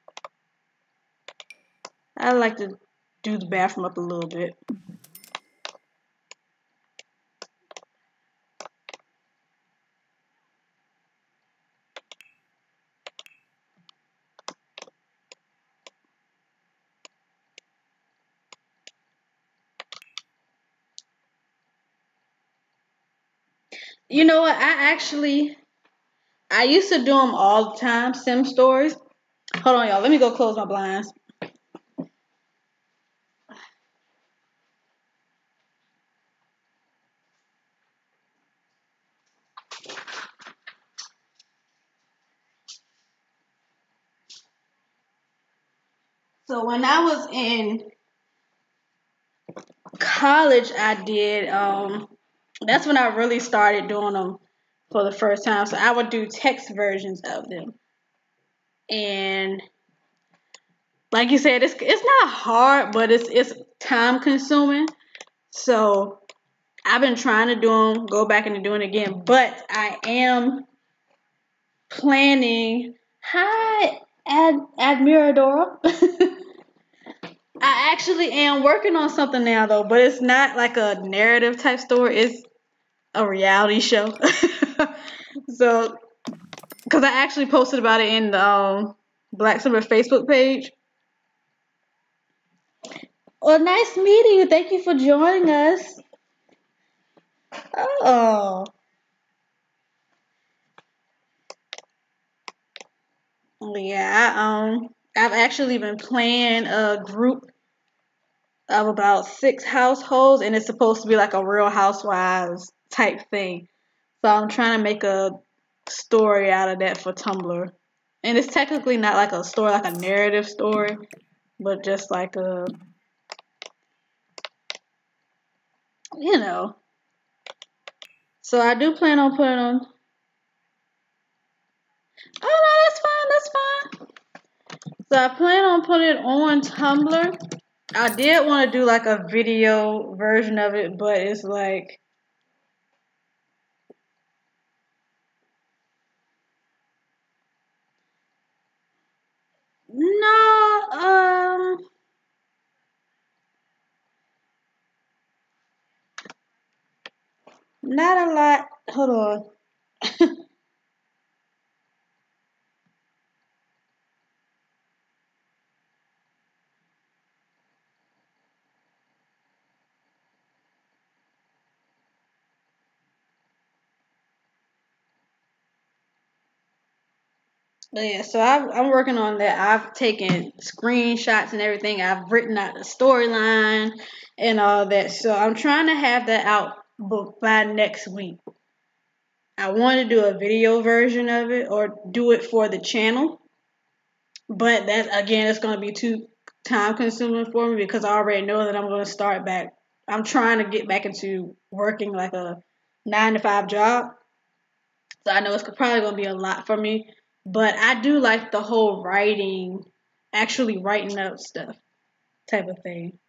I like to do the bathroom up a little bit. You know what? I used to do them all the time, Sim stories. Hold on, y'all. Let me go close my blinds. So when I was in college, I did. That's when I really started doing them for the first time. So I would do text versions of them, and like you said, it's not hard, but it's time consuming. So I've been trying to do them, go back and do it again, but I am planning. Hi, Admiradora. I actually am working on something now though, but it's not like a narrative type story. It's a reality show. So, because I actually posted about it in the Black Summer Facebook page. Well, nice meeting you. Thank you for joining us. Oh, yeah. I've actually been playing a group of about 6 households, and it's supposed to be like a Real Housewives type thing. So I'm trying to make a story out of that for Tumblr. And it's technically not like a story, like a narrative story, but just like a, you know. So I do plan on putting on. Oh no, that's fine. That's fine. So I plan on putting it on Tumblr. I did want to do like a video version of it, but it's like no, not a lot. Hold on. But yeah, so I'm working on that. I've taken screenshots and everything. I've written out the storyline and all that. So I'm trying to have that out by next week. I want to do a video version of it or do it for the channel. But that again, it's going to be too time consuming for me because I already know that I'm going to start back. I'm trying to get back into working like a 9 to 5 job. So I know it's probably going to be a lot for me. But I do like the whole writing, actually writing up stuff type of thing.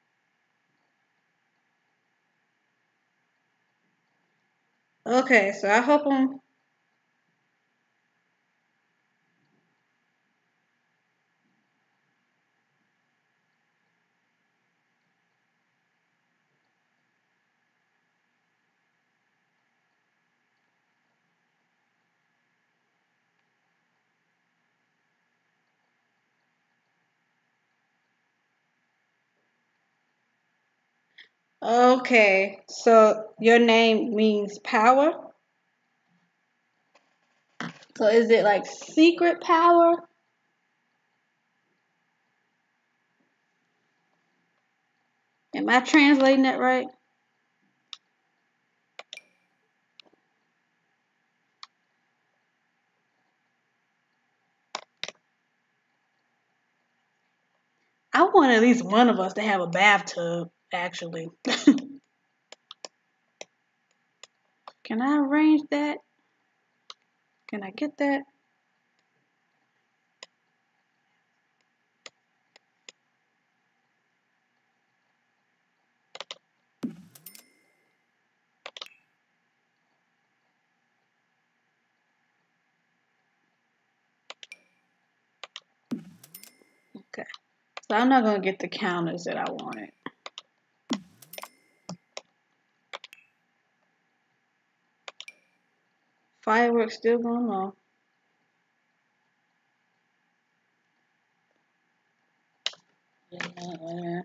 Okay, so I hope I'm. Okay, so your name means power. So is it like secret power? Am I translating that right? I want at least one of us to have a bathtub, actually. Can I arrange that? Can I get that? Okay. So I'm not going to get the counters that I wanted. Fireworks still going on. Yeah.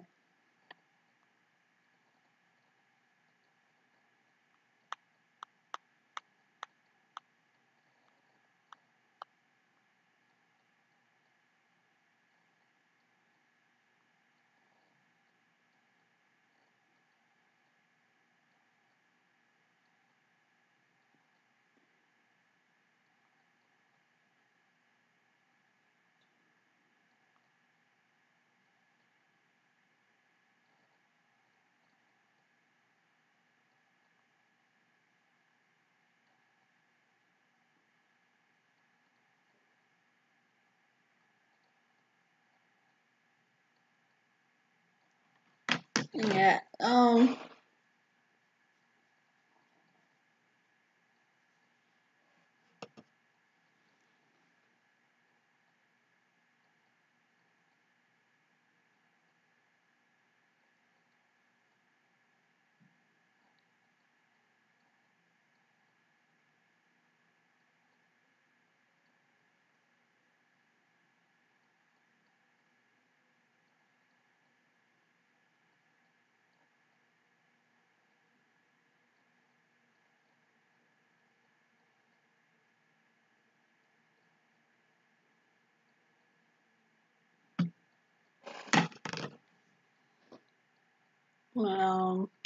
Yeah.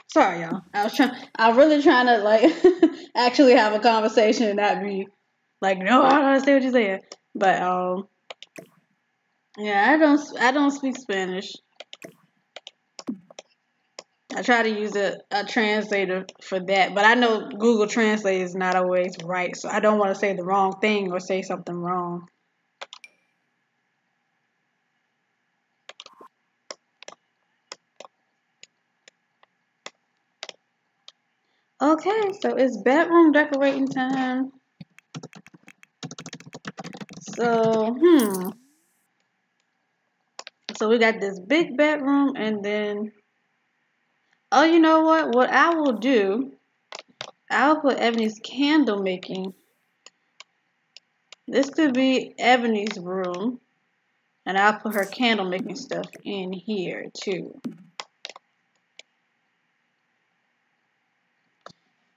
Sorry, y'all. I was really trying to like actually have a conversation and not be like, no, I don't understand what you're saying. But yeah, I don't speak Spanish. I try to use a translator for that, but I know Google Translate is not always right, so I don't want to say the wrong thing or say something wrong. Okay, so it's bedroom decorating time. So, So we got this big bedroom and then, oh, you know what? What I will do, I'll put Ebony's candle making. This could be Ebony's room. And I'll put her candle making stuff in here too.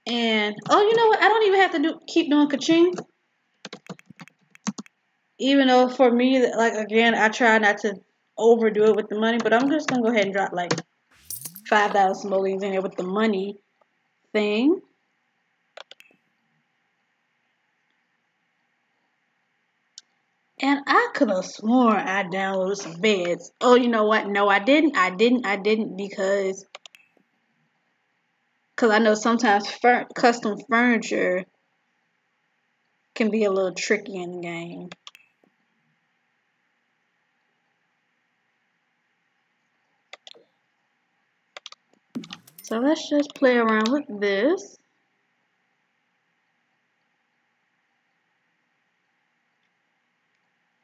And, oh, you know what? I don't even have to keep doing ka-ching. Even though for me, like, again, I try not to overdo it with the money. But I'm just going to go ahead and drop like 5,000 simoleons in there with the money thing. And I could have sworn I downloaded some beds. Oh, you know what? No, I didn't. I didn't because I know sometimes custom furniture can be a little tricky in the game. So let's just play around with this.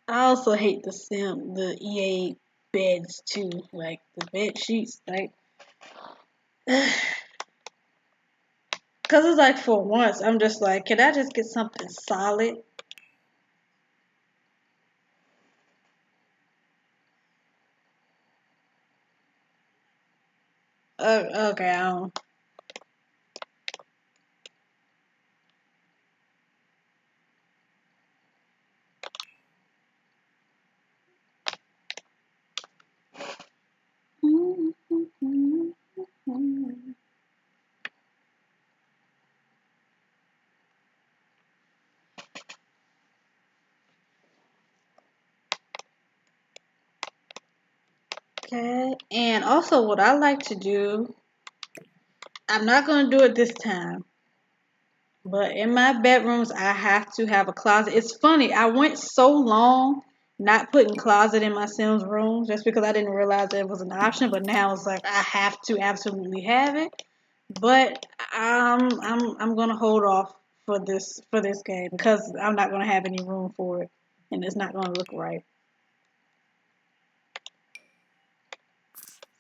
I also hate the EA beds too, like the bed sheets, like, cause it's like for once I'm just like, can I just get something solid? Okay, I don't. Okay, and also what I like to do, I'm not gonna do it this time, but in my bedrooms I have to have a closet. It's funny, I went so long not putting closet in my Sims room just because I didn't realize that it was an option, but now it's like I have to absolutely have it. But I'm gonna hold off for this game because I'm not gonna have any room for it, and it's not gonna look right.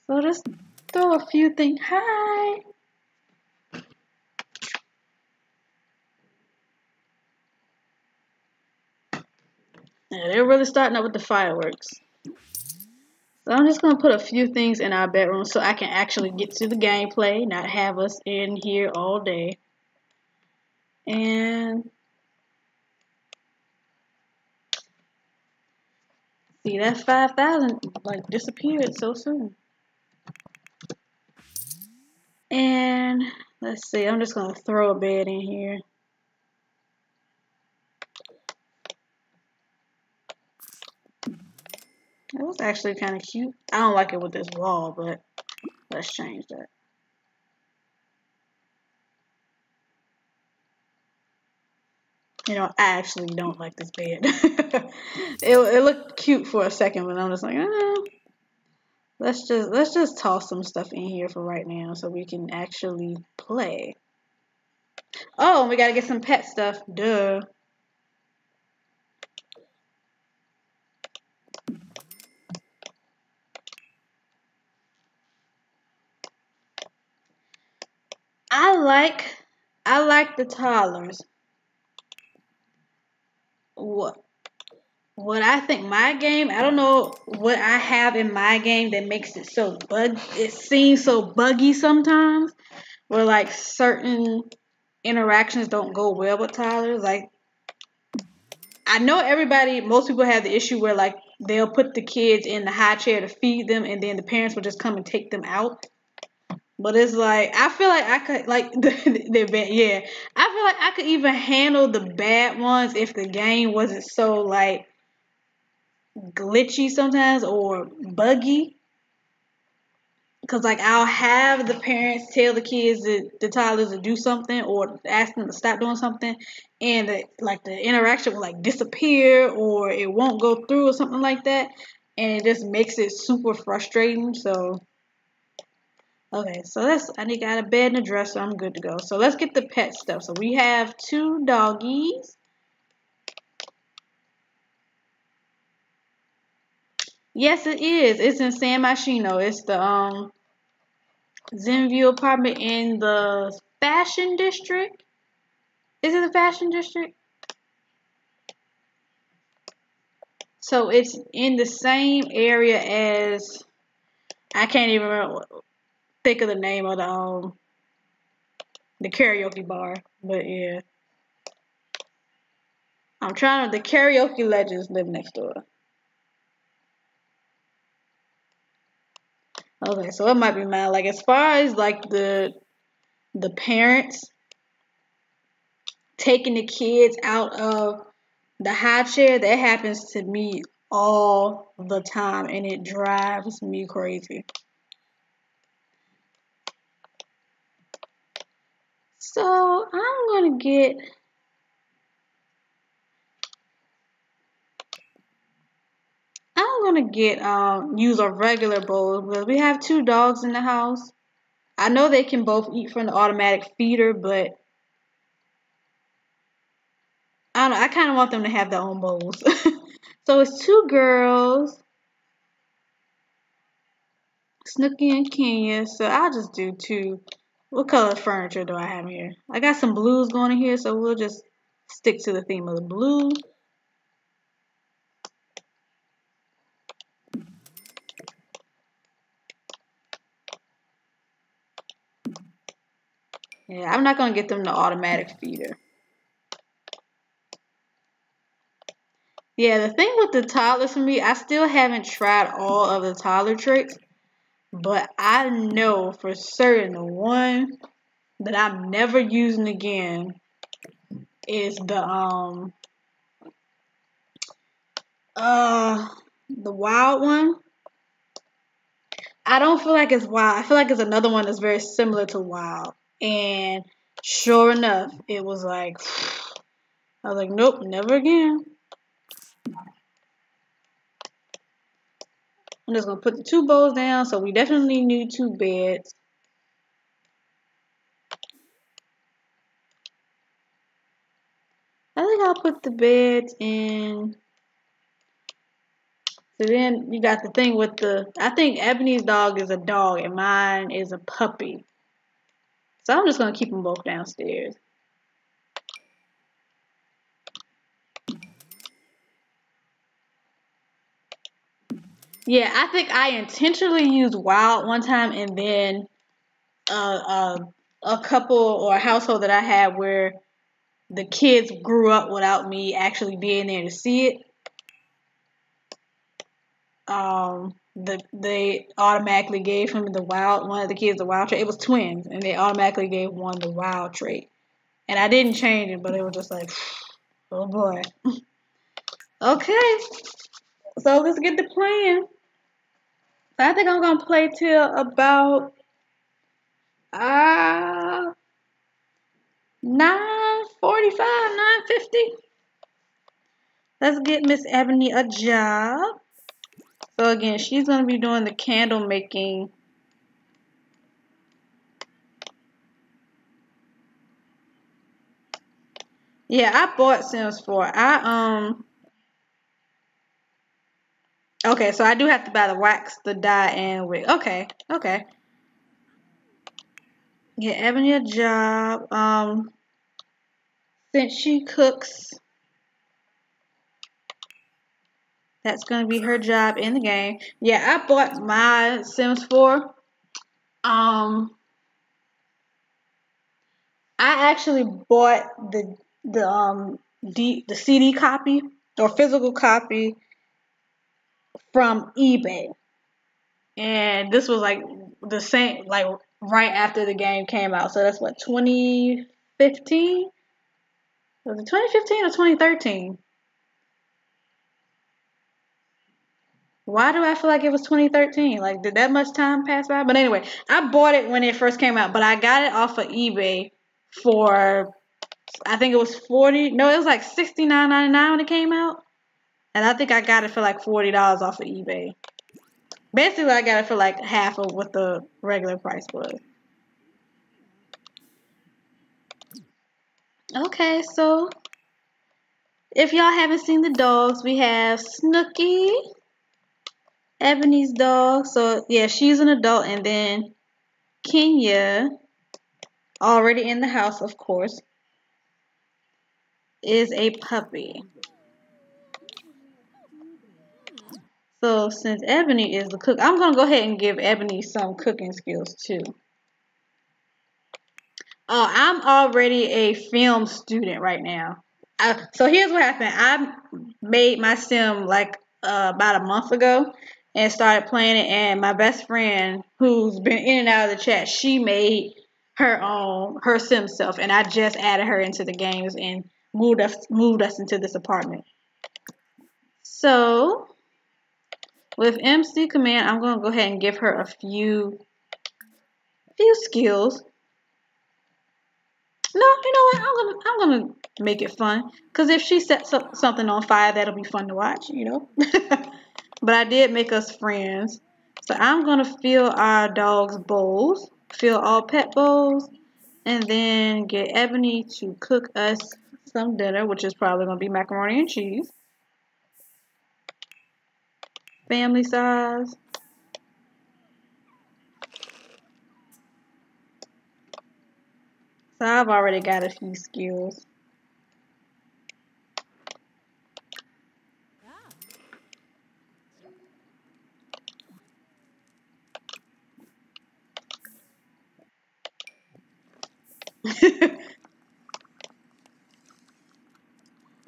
So just throw a few things. Hi. Yeah, they're really starting up with the fireworks. So I'm just gonna put a few things in our bedroom so I can actually get to the gameplay, not have us in here all day. And see that 5,000 like disappeared so soon. And let's see, I'm just gonna throw a bed in here. It was actually kind of cute. I don't like it with this wall, but let's change that. You know, I actually don't like this bed. It looked cute for a second, but I'm just like, let's just toss some stuff in here for right now so we can actually play. Oh, we gotta get some pet stuff. Duh. I like I like the toddlers. What what I think my game, I don't know what I have in my game that makes it so it seems so buggy sometimes, where like certain interactions don't go well with toddlers. Like I know most people have the issue where like they'll put the kids in the high chair to feed them, and then the parents will just come and take them out. But it's like I feel like I could like the bad, yeah. I feel like I could even handle the bad ones if the game wasn't so like glitchy sometimes or buggy. Cause like I'll have the parents tell the kids the toddlers to do something or ask them to stop doing something, and like the interaction will like disappear or it won't go through or something like that, and it just makes it super frustrating. So okay, so I need got a bed and a dresser. I'm good to go. So let's get the pet stuff. So we have two doggies. Yes, it is. It's in San Myshuno. It's the Zenview apartment in the Fashion District. Is it the Fashion District? So it's in the same area as I can't even think of the name of the karaoke bar. But yeah, I'm trying to. The karaoke legends live next door. Okay, so it might be mine. Like as far as like the parents taking the kids out of the high chair, that happens to me all the time, and it drives me crazy. So I'm gonna get use a regular bowl because we have two dogs in the house. I know they can both eat from the automatic feeder, but I don't know. I kind of want them to have their own bowls. So it's two girls, Snooki and Kenya. So I'll just do two. What color furniture do I have here? I got some blues going in here, so we'll just stick to the theme of the blue. Yeah, I'm not going to get them the automatic feeder. Yeah, the thing with the toddlers for me, I still haven't tried all of the toddler tricks, but I know for certain the one that I'm never using again is the wild one. I don't feel like it's wild. I feel like it's another one that's very similar to wild. And sure enough, it was like I was like, nope, never again. I'm just gonna put the two bowls down, so we definitely need two beds. I think I'll put the beds in. So then you got the thing with I think Ebony's dog is a dog and mine is a puppy. So I'm just gonna keep them both downstairs. Yeah, I think I intentionally used wild one time, and then a couple or a household that I had where the kids grew up without me actually being there to see it. They automatically gave him one of the kids the wild trait. It was twins, and they automatically gave one the wild trait. And I didn't change it, but it was just like, oh boy. Okay, so let's get to playing. I think I'm gonna play till about 9:45, 9:50. Let's get Miss Ebony a job. So again, she's gonna be doing the candle making. Yeah, I bought Sims 4. Okay, so I do have to buy the wax, the dye, and wig. Okay, okay. Get Ebony a job. Since she cooks, that's gonna be her job in the game. Yeah, I bought my Sims 4. I actually bought the CD copy or physical copy from eBay. And this was like the same, like right after the game came out. So that's what, 2015? Was it 2015 or 2013? Why do I feel like it was 2013? Like, did that much time pass by? But anyway, I bought it when it first came out, but I got it off of eBay for, I think it was 40. No, it was like $69.99 when it came out. And I think I got it for like $40 off of eBay. Basically, I got it for like half of what the regular price was. Okay, so if y'all haven't seen the dogs, we have Snooki, Ebony's dog. So yeah, she's an adult, and then Kenya, already in the house, of course, is a puppy. So since Ebony is the cook, I'm gonna go ahead and give Ebony some cooking skills too. I'm already a film student right now. So here's what happened. I made my sim like about a month ago and started playing it. And my best friend, who's been in and out of the chat, she made her sim self, and I just added her into the games and moved us into this apartment. So with MC command, I'm gonna go ahead and give her a few skills. No, you know what? I'm gonna make it fun. Cause if she sets up something on fire, that'll be fun to watch, you know. But I did make us friends. So I'm gonna fill our dog's bowls, fill all pet bowls, and then get Ebony to cook us some dinner, which is probably gonna be macaroni and cheese. family size. So I've already got a few skills.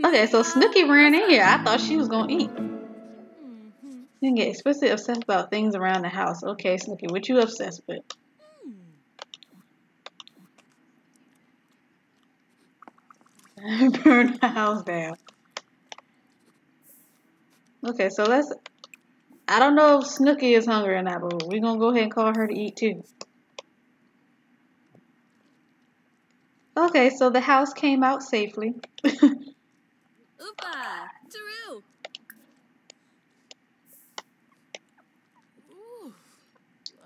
Okay, so Snooky ran in here. I thought she was gonna eat. You can get especially obsessed about things around the house. Okay, Snooky, what you obsessed with? Burn the house down. Okay, so let's. I don't know if Snooky is hungry or not, but we're gonna go ahead and call her to eat too. Okay, so the house came out safely. Oopa! Taru!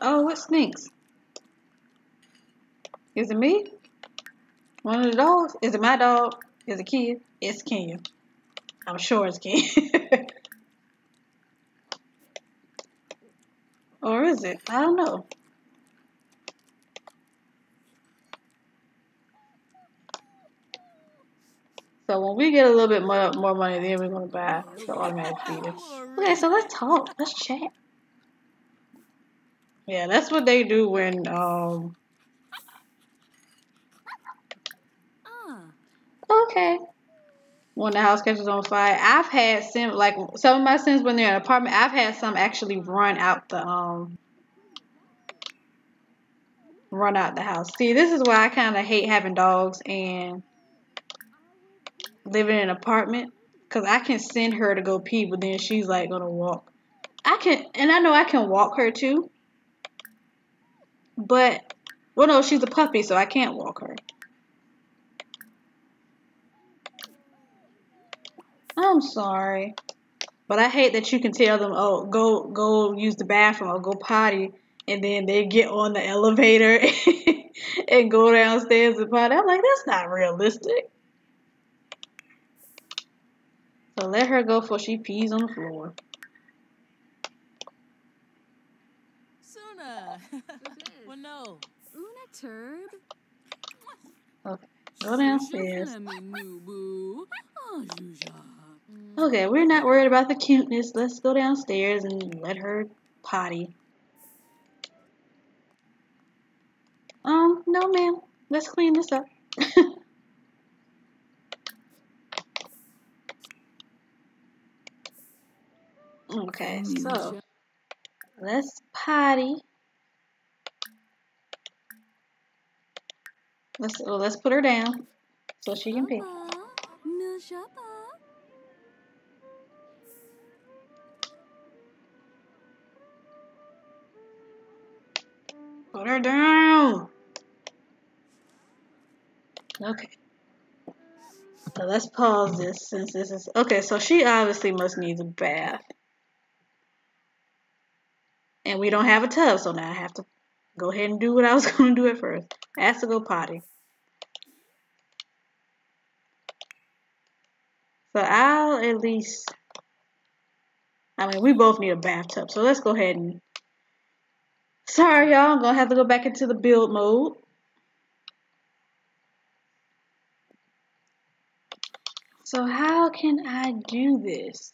Oh, what stinks? Is it me? One of the dogs? Is it my dog? Is it Kenya? It's Kenya. I'm sure it's Kenya. Or is it? I don't know. So when we get a little bit more money, then we're gonna buy the automatic feeder. Okay, so let's talk. Let's chat. Yeah, that's what they do when okay. When the house catches on fire. I've had some like some of my Sims when they're in an apartment, I've had some actually run out the house. See, this is why I kinda hate having dogs and living in an apartment. Cause I can send her to go pee, but then she's like gonna walk. And I know I can walk her too. But well no, she's a puppy, so I can't walk her. I'm sorry. But I hate that you can tell them, oh, go use the bathroom or go potty, and then they get on the elevator and go downstairs and potty. I'm like, that's not realistic. So let her go before she pees on the floor. Suna! Well, no. Una turb? Okay, go downstairs. Oh, Okay, we're not worried about the cuteness. Let's go downstairs and let her potty. No, ma'am. Let's clean this up. Okay, so let's potty. Let's put her down so she can pee. Put her down. Okay. So let's pause this since this is okay. So she obviously must need a bath, and we don't have a tub, so now I have to go ahead and do what I was going to do at first. I have to go potty. So I'll at least. I mean, we both need a bathtub, so let's go ahead and. Sorry, y'all. I'm gonna have to go back into the build mode. So how can I do this?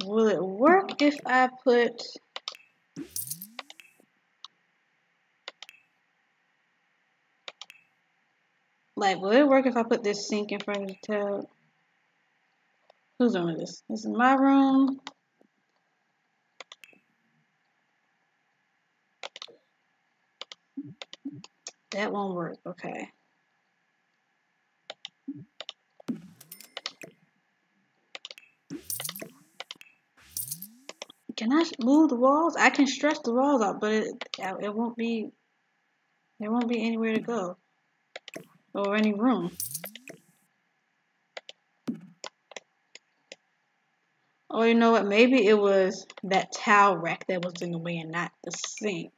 Will it work if I put... Like, will it work if I put this sink in front of the tub? Who's doing this? This is my room. That won't work. Okay. Can I move the walls? I can stretch the walls out, but it won't be... There won't be anywhere to go. Or any room. Oh, you know what? Maybe it was that towel rack that was in the way and not the sink.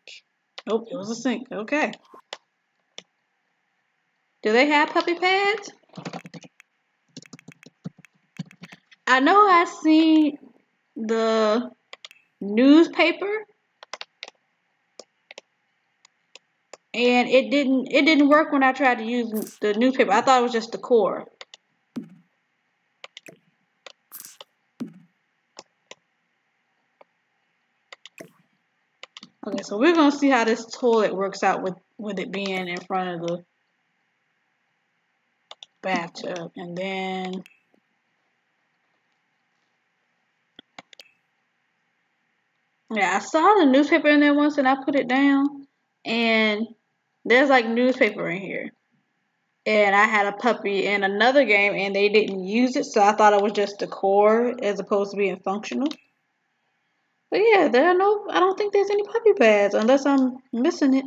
Nope, it was a sink. Okay. Do they have puppy pads? I know I seen the newspaper and it didn't work when I tried to use the newspaper. I thought it was just the core. Okay, so we're gonna see how this toilet works out with it being in front of the bathtub. And then yeah, I saw the newspaper in there once and I put it down and there's like newspaper in here. And I had a puppy in another game and they didn't use it, so I thought it was just the core as opposed to being functional. But yeah, I don't think there's any puppy pads unless I'm missing it.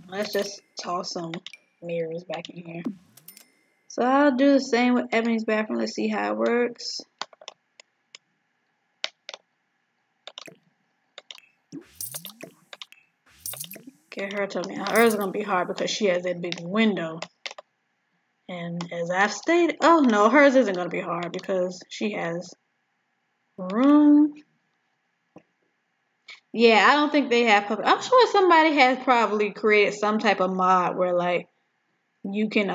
Let's just toss some mirrors back in here. So I'll do the same with Ebony's bathroom. Let's see how it works. Get her to me. Hers is gonna be hard because she has that big window. And as I've stated, oh no, hers isn't gonna be hard because she has room. Yeah, I don't think they have puppy. I'm sure somebody has probably created some type of mod where like you can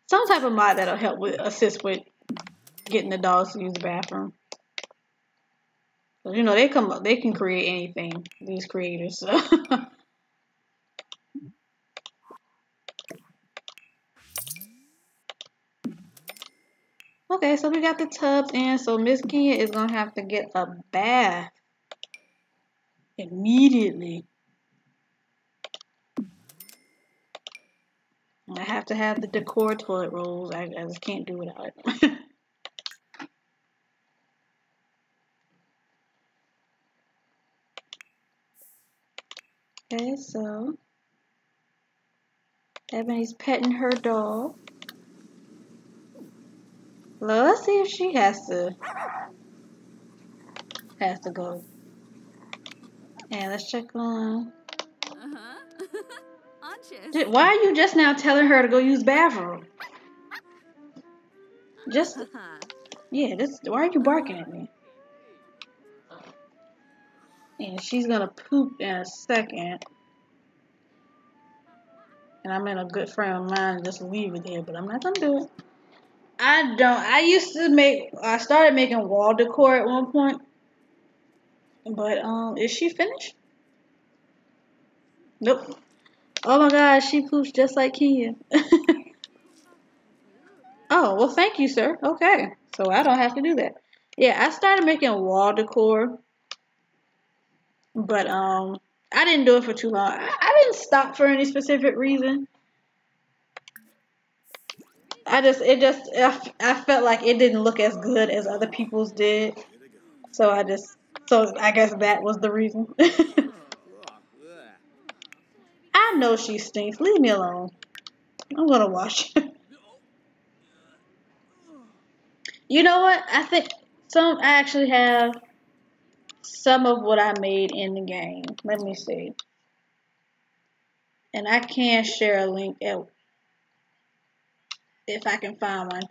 some type of mod that'll help with assist with getting the dogs to use the bathroom. You know, they can create anything, these creators. So. Okay, so we got the tubs in, so Miss Kenya is gonna have to get a bath immediately. I have to have the decor toilet rolls. I just can't do without it. Okay, so Ebony's petting her dog. Well, let's see if she has to go. And let's check on. Why are you just now telling her to go use the bathroom? Just yeah. Why are you barking at me? And she's gonna poop in a second. And I'm in a good frame of mind to just leave it here, but I'm not gonna do it. I started making wall decor at one point. But is she finished? Nope. Oh my gosh, she poops just like Kenya. Oh, well thank you, sir. Okay. So I don't have to do that. Yeah, I started making wall decor. But I didn't do it for too long. I didn't stop for any specific reason. I felt like it didn't look as good as other people's did. So I guess that was the reason. I know she stinks. Leave me alone. I'm gonna wash. You know what? I think I actually have some of what I made in the game. Let me see. And I can share a link if I can find one.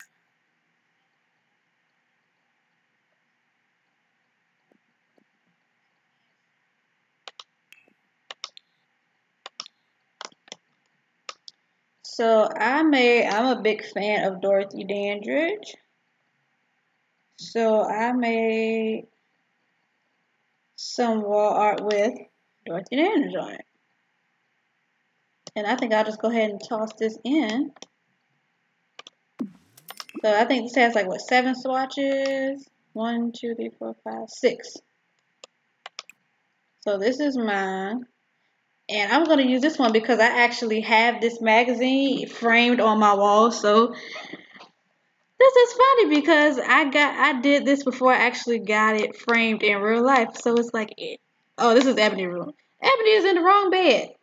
So I'm a big fan of Dorothy Dandridge. So I made some wall art with Dorothy Dandridge on it. And I think I'll just go ahead and toss this in. So I think this has like, what, 7 swatches? 1, 2, 3, 4, 5, 6. So this is mine. And I'm going to use this one because I actually have this magazine framed on my wall. So this is funny because I did this before I actually got it framed in real life. So it's like, oh, this is Ebony room. Ebony is in the wrong bed.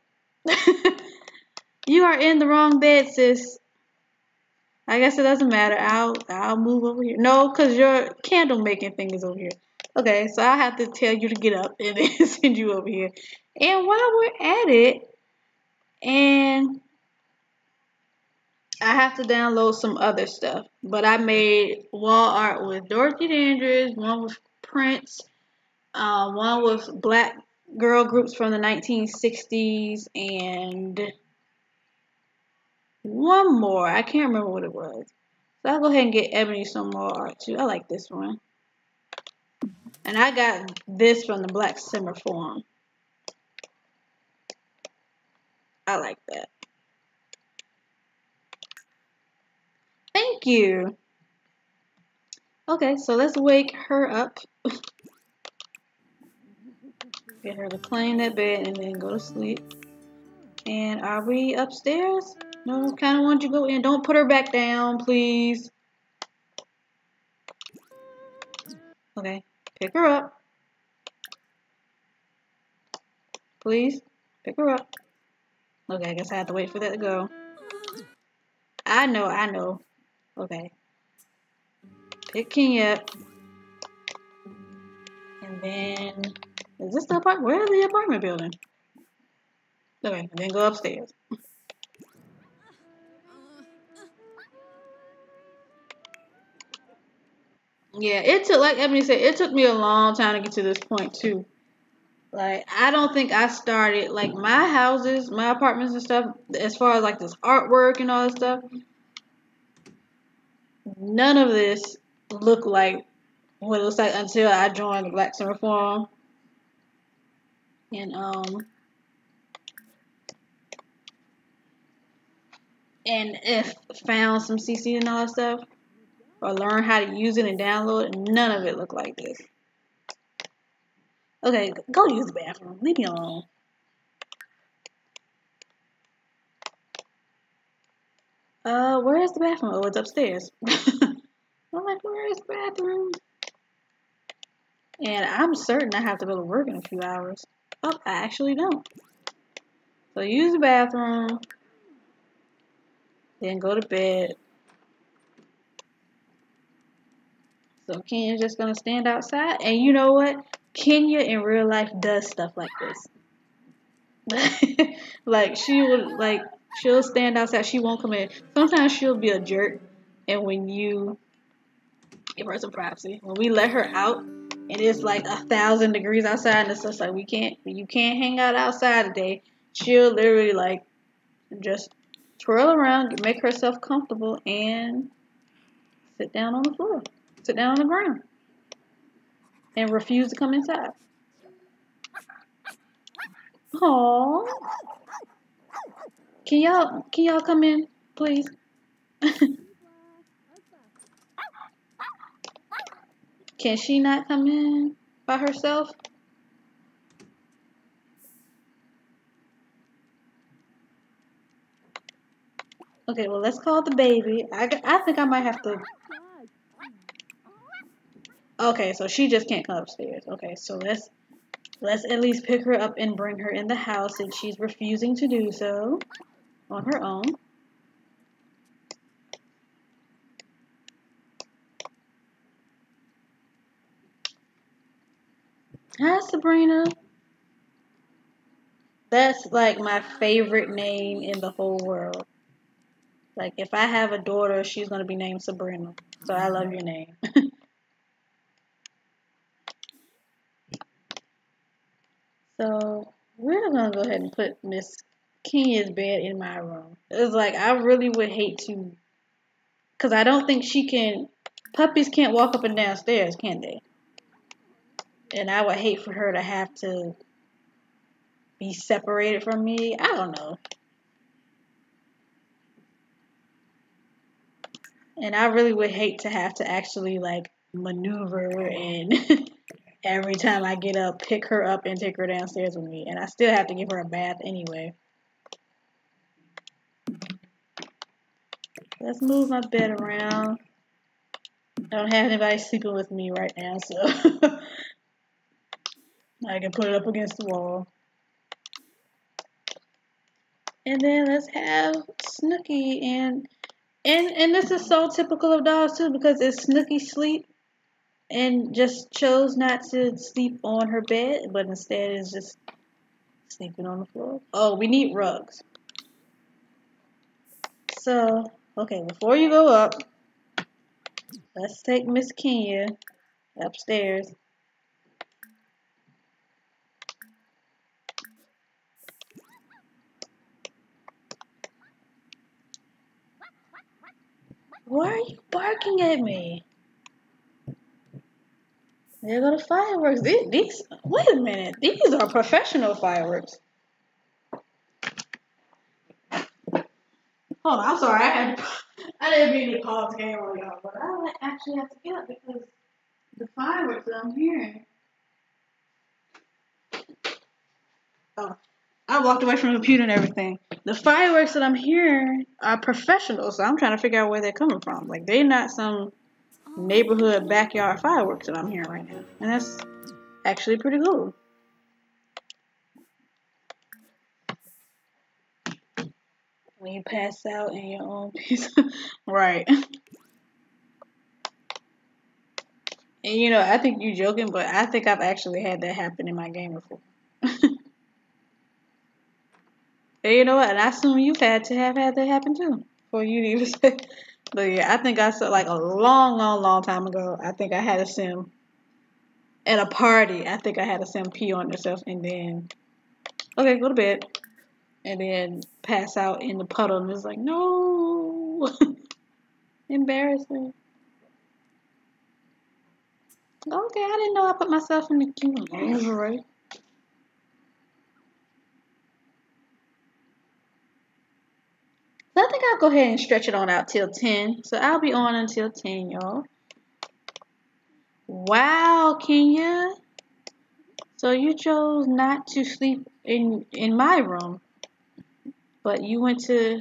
You are in the wrong bed, sis. I guess it doesn't matter. I'll move over here. No, because your candle making thing is over here. Okay, so I have to tell you to get up and then send you over here. And while we're at it, and I have to download some other stuff. But I made wall art with Dorothy Dandridge, one with Prince, one with black girl groups from the 1960s, and one more. I can't remember what it was. So I'll go ahead and get Ebony some more art too. I like this one. And I got this from the Black Simmer Forum. I like that. Thank you. Okay, so let's wake her up. Get her to claim that bed and then go to sleep. And are we upstairs? No, kind of want you to go in. Don't put her back down, please. Okay, pick her up. Please, pick her up. Okay, I guess I have to wait for that to go. I know. Okay. Pick Kenya up. And then, is this the apartment? Where is the apartment building? Okay, and then go upstairs. Yeah, it took, like Ebony said, it took me a long time to get to this point too. Like, I don't think I started, like, my houses, my apartments and stuff, as far as, like, this artwork and all this stuff, none of this looked like what it looks like until I joined the Black Summer Forum. And if found some CC and all that stuff, or learn how to use it and download it, none of it looked like this. Okay, go use the bathroom. Leave me alone. Where is the bathroom? Oh, it's upstairs. I'm like, where is the bathroom? And I'm certain I have to go to work in a few hours. Oh, I actually don't. So use the bathroom. Then go to bed. So Kenya's just gonna stand outside. And you know what? Kenya in real life does stuff like this. Like she'll stand outside. She won't come in. Sometimes she'll be a jerk. And when you give her some privacy, when we let her out and it's like 1,000 degrees outside and it's just like you can't hang out outside today, she'll literally like just twirl around, make herself comfortable, and sit down on the floor, sit down on the ground, and refuse to come inside. Aww. Can y'all come in, please? Can she not come in by herself? Okay, well, let's call the baby. I think I might have to. Okay, so she just can't come upstairs. Okay, so let's at least pick her up and bring her in the house since she's refusing to do so on her own. Hi, Sabrina. That's like my favorite name in the whole world. Like, if I have a daughter, she's going to be named Sabrina. So I love your name. So we're going to go ahead and put Miss Kenya's bed in my room. It's like, I really would hate to, because I don't think puppies can't walk up and down stairs, can they? And I would hate for her to have to be separated from me. I don't know. And I really would hate to have to actually like maneuver and every time I get up, pick her up and take her downstairs with me. And I still have to give her a bath anyway. Let's move my bed around. I don't have anybody sleeping with me right now, so I can put it up against the wall. And then let's have Snooky and this is so typical of dogs too because it's Snooky sleep. and just chose not to sleep on her bed, but instead is just sleeping on the floor. Oh, we need rugs. So, okay, before you go up, let's take Miss Kenya upstairs. Why are you barking at me? There go the fireworks. These, wait a minute. These are professional fireworks. Hold on, I'm sorry. I didn't mean to pause the game on y'all, but I actually have to get up because the fireworks that I'm hearing. Oh, I walked away from the computer and everything. The fireworks that I'm hearing are professional, so I'm trying to figure out where they're coming from. Like, they're not some neighborhood backyard fireworks that I'm hearing right now. And that's actually pretty cool. When you pass out in your own piece. Right. And you know, I think you're joking, but I think I've actually had that happen in my game before. And you know what? And I assume you've had to have had that happen too. For you to even say. But yeah, I think I saw like a long time ago. I think I had a sim at a party. I think I had a sim pee on herself and then, okay, go to bed. And then pass out in the puddle and it's like, no. Embarrassing. Okay, I didn't know I put myself in the cute lingerie. So I think I'll go ahead and stretch it on out till 10. So I'll be on until 10, y'all. Wow, Kenya. So you chose not to sleep in my room, but you went to,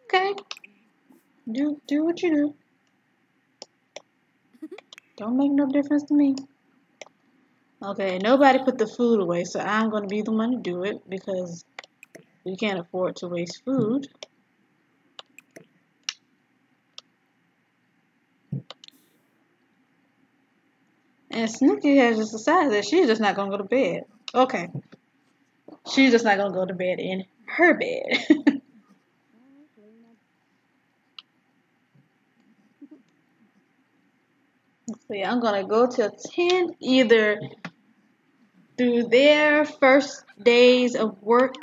okay, do what you do. Don't make no difference to me. Okay, nobody put the food away, so I'm gonna be the one to do it because we can't afford to waste food. And Snooki has just decided that she's just not gonna go to bed. Okay, she's just not gonna go to bed in her bed. So yeah, I'm gonna go till 10 either through their first days of work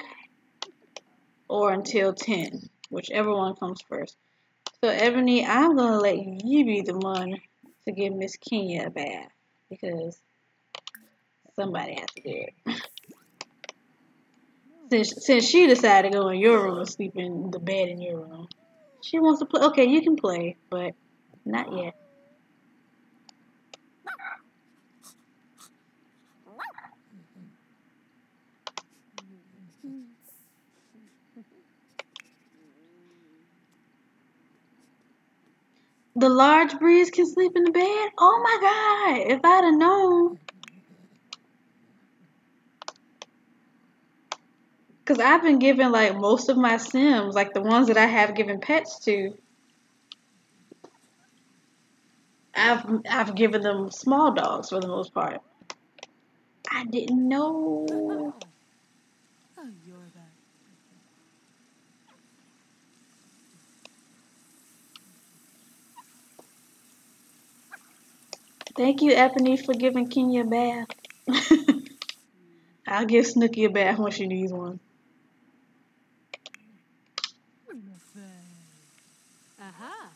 or until 10, whichever one comes first. So Ebony, I'm gonna let you be the one to give Miss Kenya a bath because somebody has to do it. Since she decided to go in your room and sleep in the bed in your room, she wants to play. Okay, you can play, but not yet. The large breeze can sleep in the bed? Oh my god, if I'd have known. Because I've been given like most of my Sims, like the ones that I have given pets to, I've given them small dogs for the most part. I didn't know. Oh, you're that. Thank you, Ebony, for giving Kenya a bath. I'll give Snooki a bath when she needs one. Aha.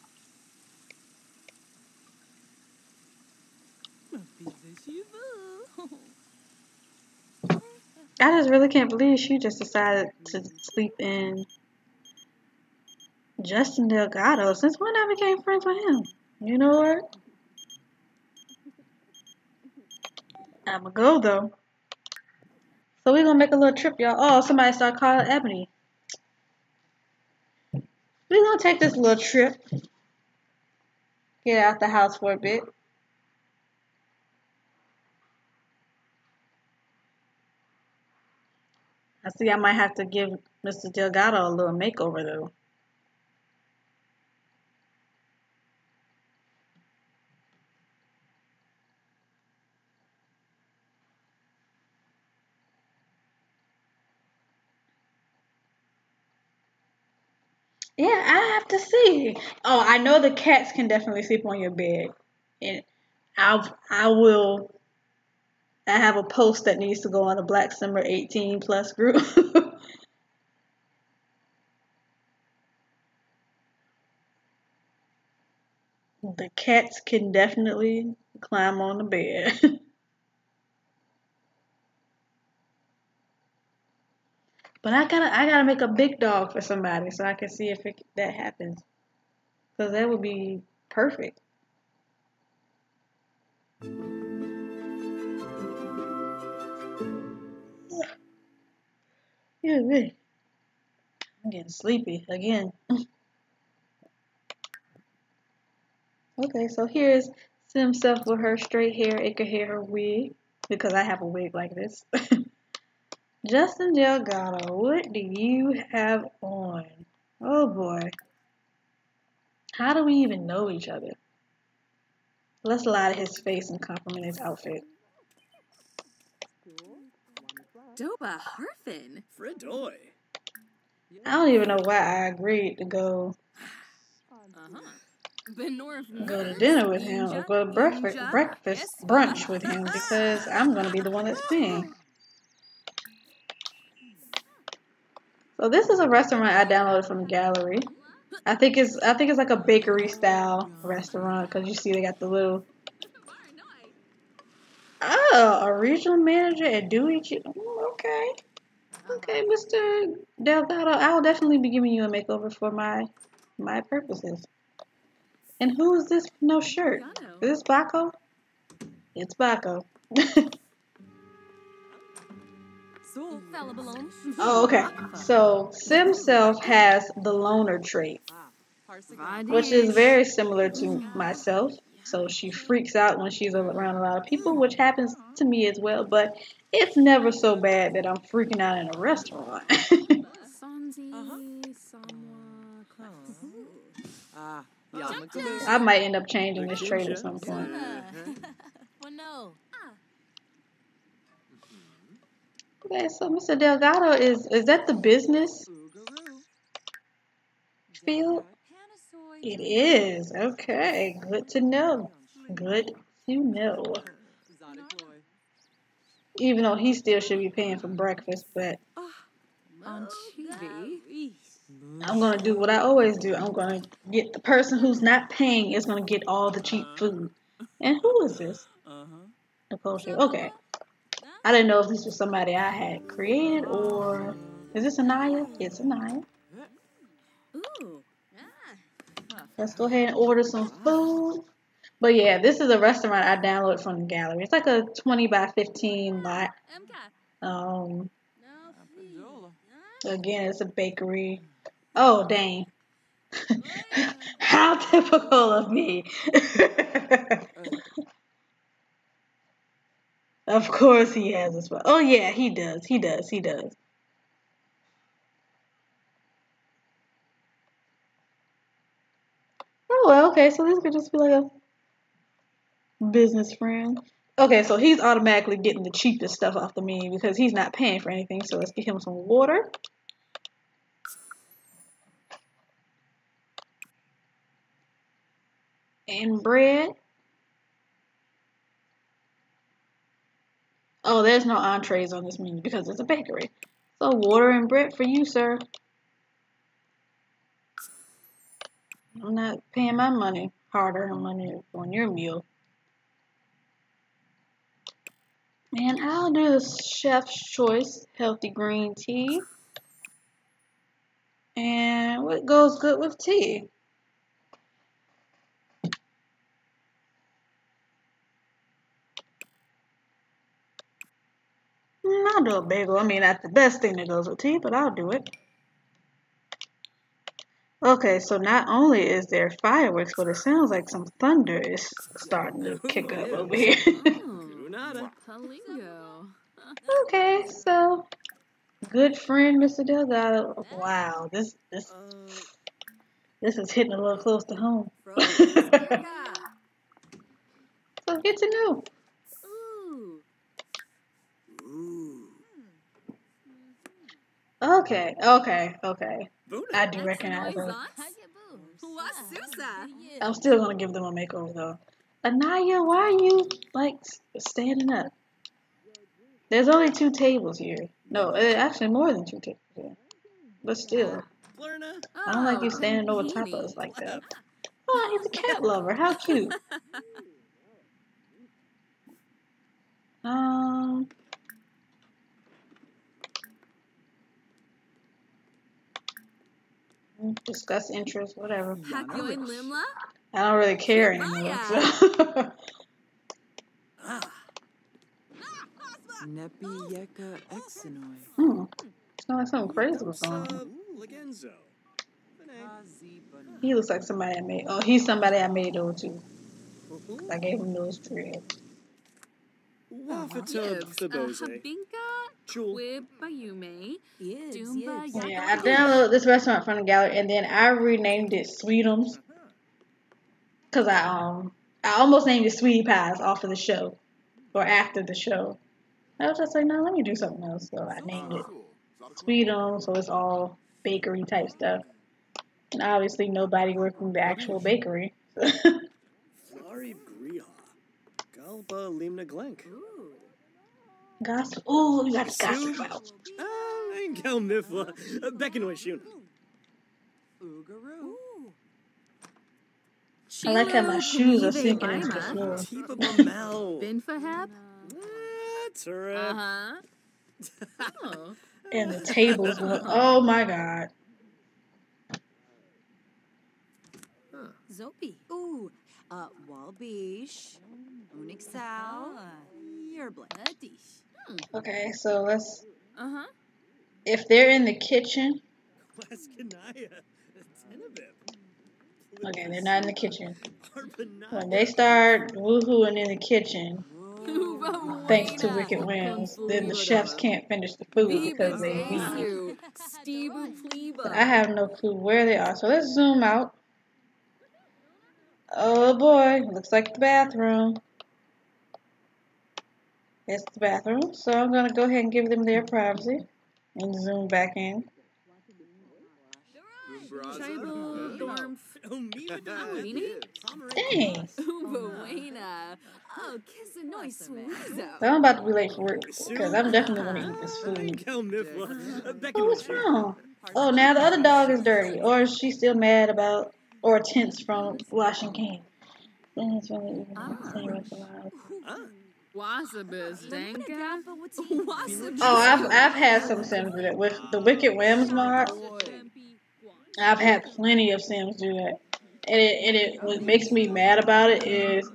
I just really can't believe she just decided to sleep in Justin Delgado. Since when I became friends with him? You know what? I'ma go though. So we're gonna make a little trip, y'all. Oh, somebody started calling Ebony. We're gonna take this little trip. Get out the house for a bit. I see I might have to give Mr. Delgado a little makeover though. Yeah, I have to see. Oh, I know the cats can definitely sleep on your bed, and I will. I have a post that needs to go on the Black Summer 18 plus group. The cats can definitely climb on the bed. But I gotta make a big dog for somebody so I can see if that happens. Cause that would be perfect. Yeah, me. I'm getting sleepy again. Okay, so here's Sim Self with her straight hair. It could hair her wig because I have a wig like this. Justin Delgado, what do you have on? Oh boy. How do we even know each other? Let's lie to his face and compliment his outfit. Doba Harfin. Fridoy. I don't even know why I agreed to go to dinner with him or go to brunch with him because I'm gonna be the one that's paying. So this is a restaurant I downloaded from the gallery. I think it's like a bakery style restaurant because you see they got the little a regional manager at Dewey. Okay, okay, Mr. Delgado. I'll definitely be giving you a makeover for my purposes. And who is this with no shirt? Is this Baco? It's Baco. Oh, okay. So Sim Self has the loner trait, which is very similar to myself. So she freaks out when she's around a lot of people, which happens to me as well. But it's never so bad that I'm freaking out in a restaurant. I might end up changing this trait at some point. Okay, so Mr. Delgado is that the business field? It is. Okay, good to know. Good to know. Even though he still should be paying for breakfast, but I'm gonna do what I always do. I'm gonna get the person who's not paying is gonna get all the cheap food. And who is this? Nicole Shea. Okay. I didn't know if this was somebody I had created or is this Anaya? It's Anaya. Let's go ahead and order some food. But yeah, this is a restaurant I downloaded from the gallery. It's like a 20 by 15 lot. Um, Again, it's a bakery. Oh, dang. How typical of me. Of course he has a spot. Oh yeah, he does. He does. He does. Oh well, okay, so this could just be like a business friend. Okay, so he's automatically getting the cheapest stuff off the menu because he's not paying for anything. So let's get him some water. And bread. Oh, there's no entrees on this menu because it's a bakery. So water and bread for you, sir. I'm not paying my money, hard-earned money on your meal. And I'll do the chef's choice healthy green tea. And what goes good with tea? I'll do a bagel. I mean, that's the best thing that goes with tea, but I'll do it. Okay, so not only is there fireworks, but it sounds like some thunder is starting to kick up over here. Okay, so good friend, Mr. Delgado. Wow, this is hitting a little close to home. So get to know. Okay. I do recognize her. Wasusa. I'm still gonna give them a makeover though. Anaya, why are you like standing up? There's only 2 tables here. No, actually more than 2 tables here. But still, I don't like you standing over top of us like that. Oh, he's a cat lover. How cute. Um, discuss interests, whatever. Hakyoin Limla? I don't really care anymore. So. Nepi Yeka Exinoi. It's not like something crazy was going on. He looks like somebody I made. Oh, he's somebody I made over too. I gave him those dreads. Habinka? Wibayume? Dumba Yeah, I downloaded this restaurant from the gallery and then I renamed it Sweetums. Cause I almost named it Sweetie Pies off of the show. Or after the show. I was just like, no, let me do something else. So I named it Sweetums, so it's all bakery type stuff. And obviously nobody worked in the actual bakery. Gossip. Ooh, we got the gossip out. I like how my shoes are sinking into the floor. Binfahab? And the tables going, oh my god. Zopi. Ooh. Walbish. Unixal. Yerblit. Okay, so let's. If they're in the kitchen. Okay, they're not in the kitchen. When they start woohooing in the kitchen, thanks to Wicked Whims, then the chefs can't finish the food because they leave. But I have no clue where they are. So let's zoom out. Oh boy, looks like the bathroom. It's the bathroom. So I'm going to go ahead and give them their privacy and zoom back in. Dang. So I'm about to be late for work because I'm definitely going to eat this food. Oh, what's wrong? Oh, now the other dog is dirty. Or is she still mad about or tense from washing cans? Then it's really even Oh, I've had some Sims do that. With the Wicked Whims mod, I've had plenty of Sims do that. And what makes me mad about it is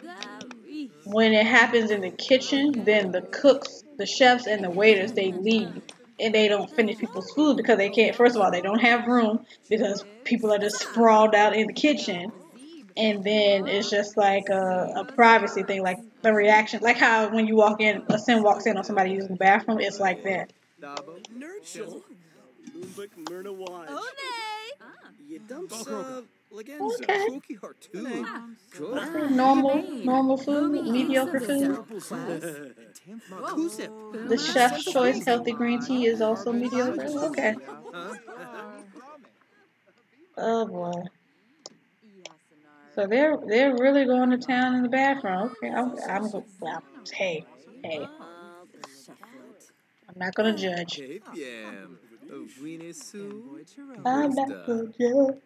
when it happens in the kitchen, then the cooks, the chefs, and the waiters, they leave. And they don't finish people's food because they can't. First of all, they don't have room because people are just sprawled out in the kitchen. And then it's just like a privacy thing, like the reaction. Like how when you walk in, a Sim walks in on somebody using the bathroom, it's like that. Okay. Normal food, mediocre food. The chef's choice healthy green tea is also mediocre. Okay. Oh boy. So they're really going to town in the bathroom. Okay, hey. I'm not gonna judge. I'm not gonna judge.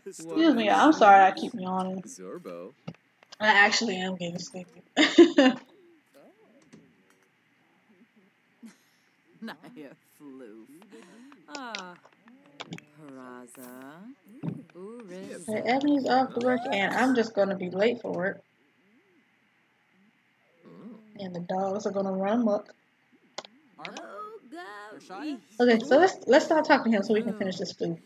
Excuse me, I'm sorry I keep yawning. I actually am getting sleepy. Naya Floof. Peraza. Ebony's off to work, and I'm just gonna be late for work. And the dogs are gonna run amok. Okay, so let's start talking to him so we can finish this food.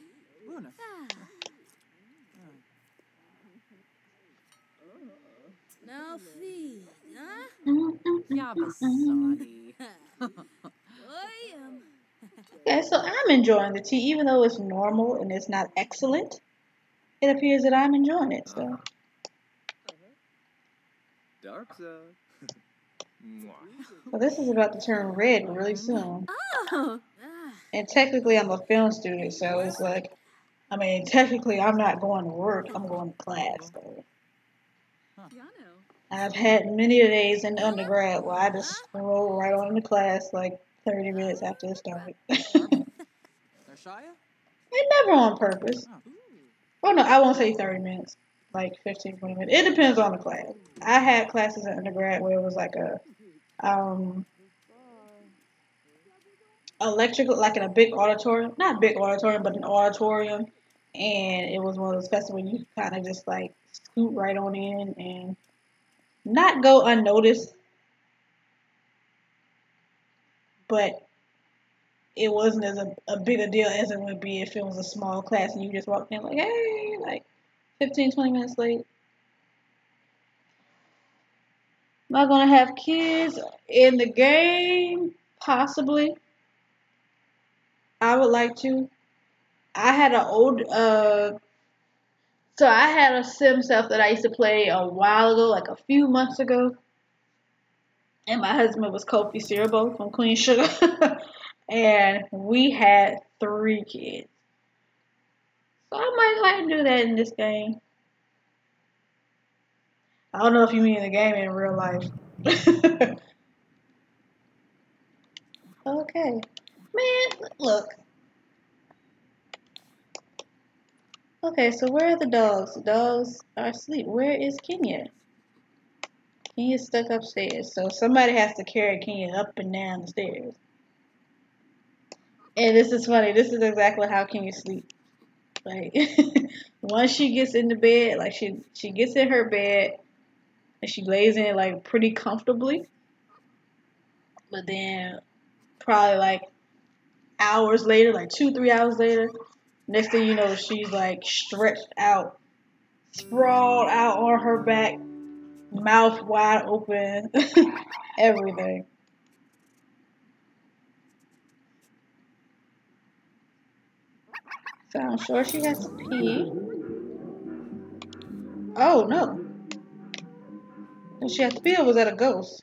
Okay, so I'm enjoying the tea, even though it's normal and it's not excellent. It appears that I'm enjoying it. So. So this is about to turn red really soon. And technically, I'm a film student, so it's like, I mean, technically, I'm not going to work. I'm going to class. So I've had many days in undergrad where I just roll right on into class like 30 minutes after it started. And never on purpose. Oh no, I won't say 30 minutes. Like 15, 20 minutes. It depends on the class. I had classes in undergrad where it was like a electrical, like in a big auditorium, not big auditorium, but an auditorium, and it was one of those festivals where you kind of just like scoot right on in and not go unnoticed, but it wasn't as a big a deal as it would be if it was a small class and you just walked in like, hey, like 15, 20 minutes late. Am I gonna have kids in the game? Possibly. I would like to. I had an old so I had a sim self that I used to play a while ago, like a few months ago. And my husband was Kofi Siribo from Queen Sugar. And we had 3 kids. So I might like to do that in this game. I don't know if you mean in the game in real life. Okay. Man, look. Okay, so where are the dogs? The dogs are asleep. Where is Kenya? Kenya's stuck upstairs. So somebody has to carry Kenya up and down the stairs. And this is funny. This is exactly how Kenya sleeps. Like, once she gets in the bed, like she gets in her bed and she lays in it like pretty comfortably. But then probably like hours later, like 2, 3 hours later, next thing you know, she's like stretched out, sprawled out on her back, mouth wide open, everything. So I'm sure she has to pee. Oh no. Does she have to pee or was that a ghost?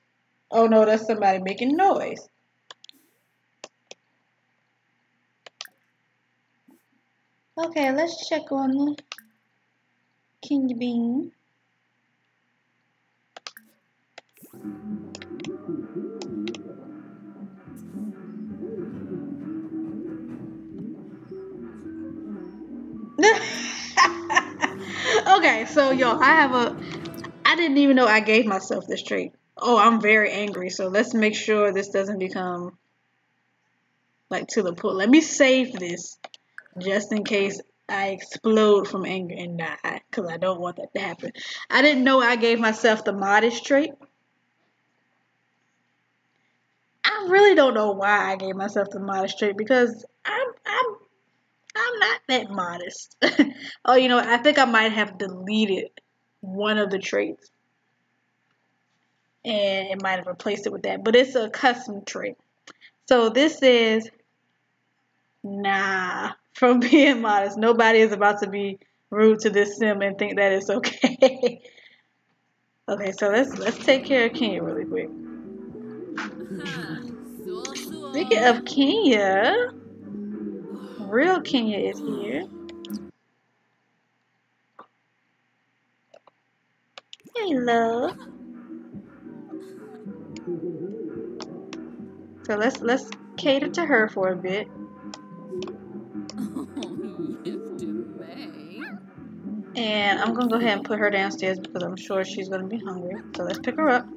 Oh no, that's somebody making noise. Okay, let's check on the King Bean. Okay, so yo, I didn't even know I gave myself this trait. Oh, I'm very angry, so let's make sure this doesn't become like to the point. Let me save this just in case I explode from anger and die, because I don't want that to happen. I didn't know I gave myself the modest trait. I really don't know why I gave myself the modest trait because I'm not that modest. Oh, you know, I think I might have deleted one of the traits and it might have replaced it with that, but it's a custom trait. So this is nah from being modest. Nobody is about to be rude to this sim and think that it's okay. Okay, so let's take care of Kenya really quick. Speaking of Kenya, real Kenya is here. Hey, love. So let's cater to her for a bit. And I'm gonna go ahead and put her downstairs because I'm sure she's gonna be hungry. So let's pick her up.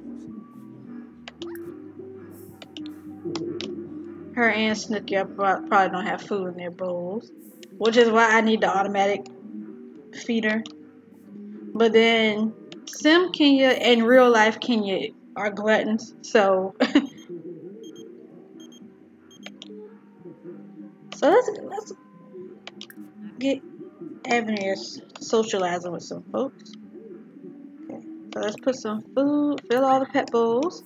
Her and Snooky probably don't have food in their bowls, which is why I need the automatic feeder. But then Sim Kenya and real life Kenya are gluttons, so so let's get Avenir socializing with some folks. Okay, so let's put some food, fill all the pet bowls,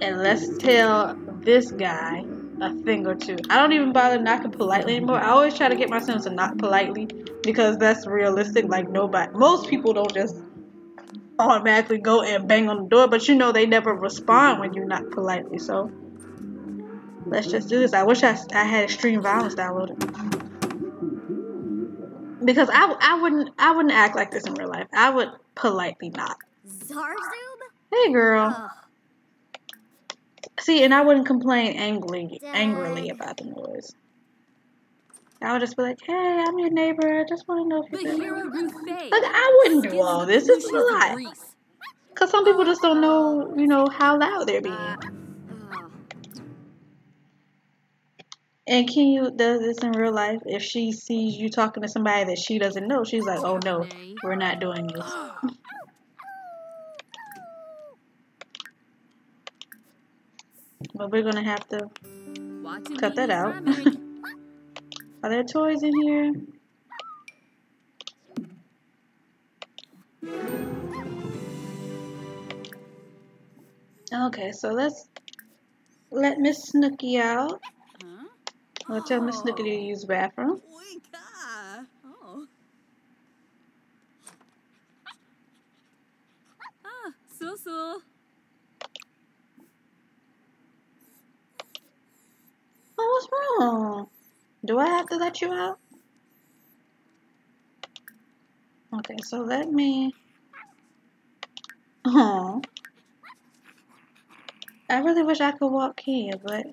and let's tell this guy a thing or two. I don't even bother knocking politely anymore. I always try to get my Sims to knock politely because that's realistic. Like most people don't just automatically go and bang on the door, but you know they never respond when you knock politely. So Let's just do this. I wish I had extreme violence downloaded. Because I wouldn't act like this in real life. I would politely not. Zarzub? Hey girl. See, and I wouldn't complain angrily about the noise. I would just be like, hey, I'm your neighbor. I just want to know if you're Like, I wouldn't do all this. This is a lot. Because some people just don't know, you know, how loud they're being. And Kenya does this in real life. If she sees you talking to somebody that she doesn't know, she's like, oh no, we're not doing this. But we're going to have to cut that out. Are there toys in here? Okay, so let's let Miss Snooky out. I'll tell Miss Snooky to use the bathroom. So. Oh, what's wrong? Do I have to let you out? Okay, so let me... Oh. I really wish I could walk Kenya, but...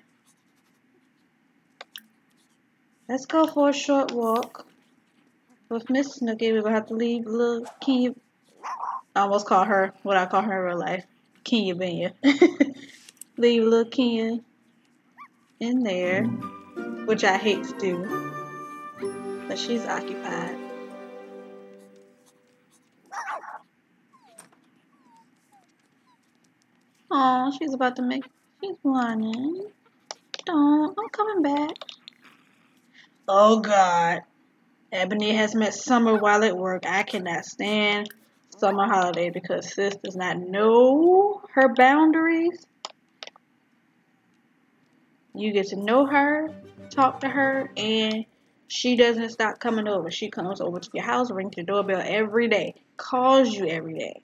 Let's go for a short walk with Miss Snooky. We're going to have to leave little Kenya... I almost call her what I call her in real life. Kenya Benya. Leave little Kenya in there, which I hate to do. But she's occupied. Oh, she's about to make... She's whining. Don't. I'm coming back. Oh, God. Ebony has met Summer while at work. I cannot stand summer holiday because sis does not know her boundaries. You get to know her, talk to her, and she doesn't stop coming over. She comes over to your house, rings your doorbell every day, calls you every day.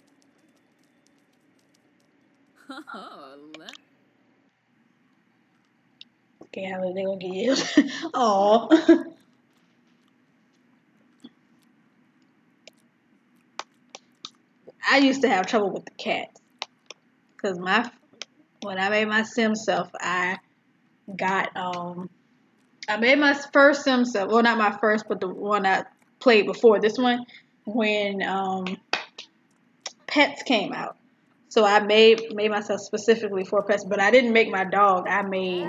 Okay, how are they gonna get you? Aw. I used to have trouble with the cats. Because when I made my sim self, I made my first sim self. Well, not my first, but the one I played before this one when pets came out. So I made myself specifically for pets, but I didn't make my dog. I made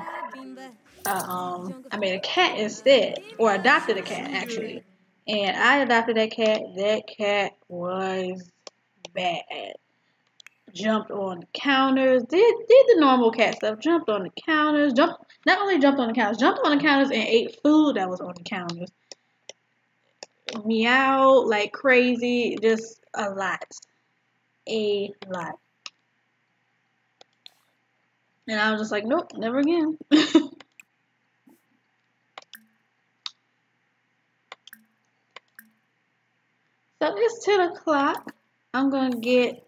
a cat instead, or adopted a cat actually. And I adopted that cat. That cat was bad. Jumped on the counters, did the normal cat stuff. Jumped on the counters, not only jumped on the counters, jumped on the counters and ate food that was on the counters. Meow like crazy, just a lot. And I was just like, nope, never again. So it's 10 o'clock. I'm gonna get,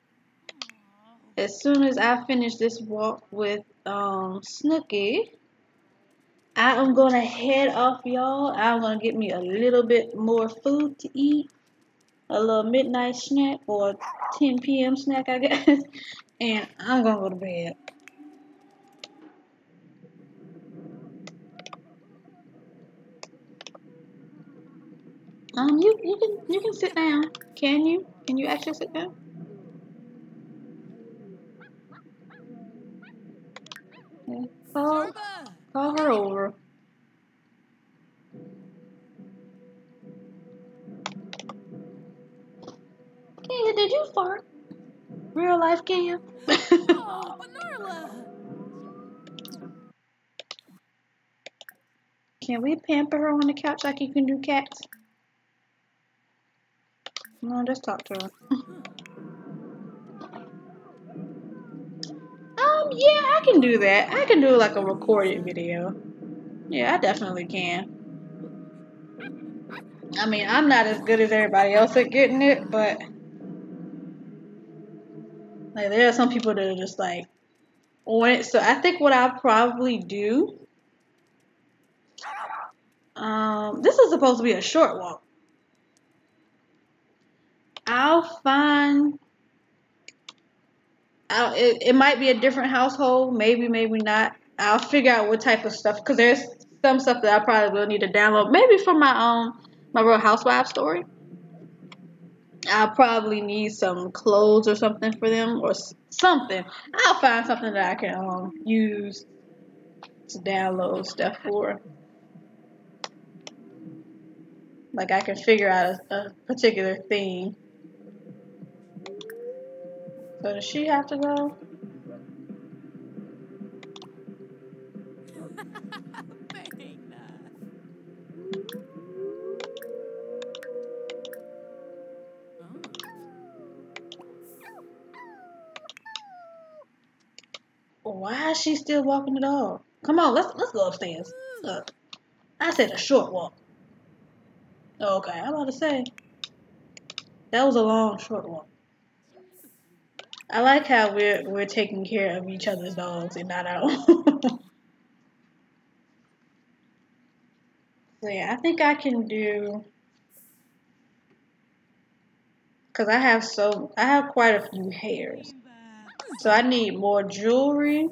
as soon as I finish this walk with Snooky, I am gonna head off, y'all. I'm gonna get me a little bit more food to eat, a little midnight snack or 10 p.m. snack, I guess, and I'm gonna go to bed. You can sit down. Can you? Can you actually sit down? Yeah. Call her over. Kenya, did you fart? Real life, Kenya? Can we pamper her on the couch like you can do cats? No, just talk to her. Yeah, I can do that. I can do like a recorded video. Yeah, I definitely can. I mean, I'm not as good as everybody else at getting it, but like there are some people that are just like on it. So I think what I'll probably do This is supposed to be a short walk. I'll find. It might be a different household. Maybe, maybe not. I'll figure out what type of stuff because there's some stuff that I probably will need to download. Maybe for my Real Housewives story. I'll probably need some clothes or something for them or something. I'll find something that I can use to download stuff for. Like I can figure out a particular theme. So does she have to go? Why is she still walking the dog? Come on, let's go upstairs. Look, I said a short walk. Okay, I'm about to say that was a long short walk. I like how we're taking care of each other's dogs and not our own. So yeah, I think I can do because I have quite a few hairs. So I need more jewelry.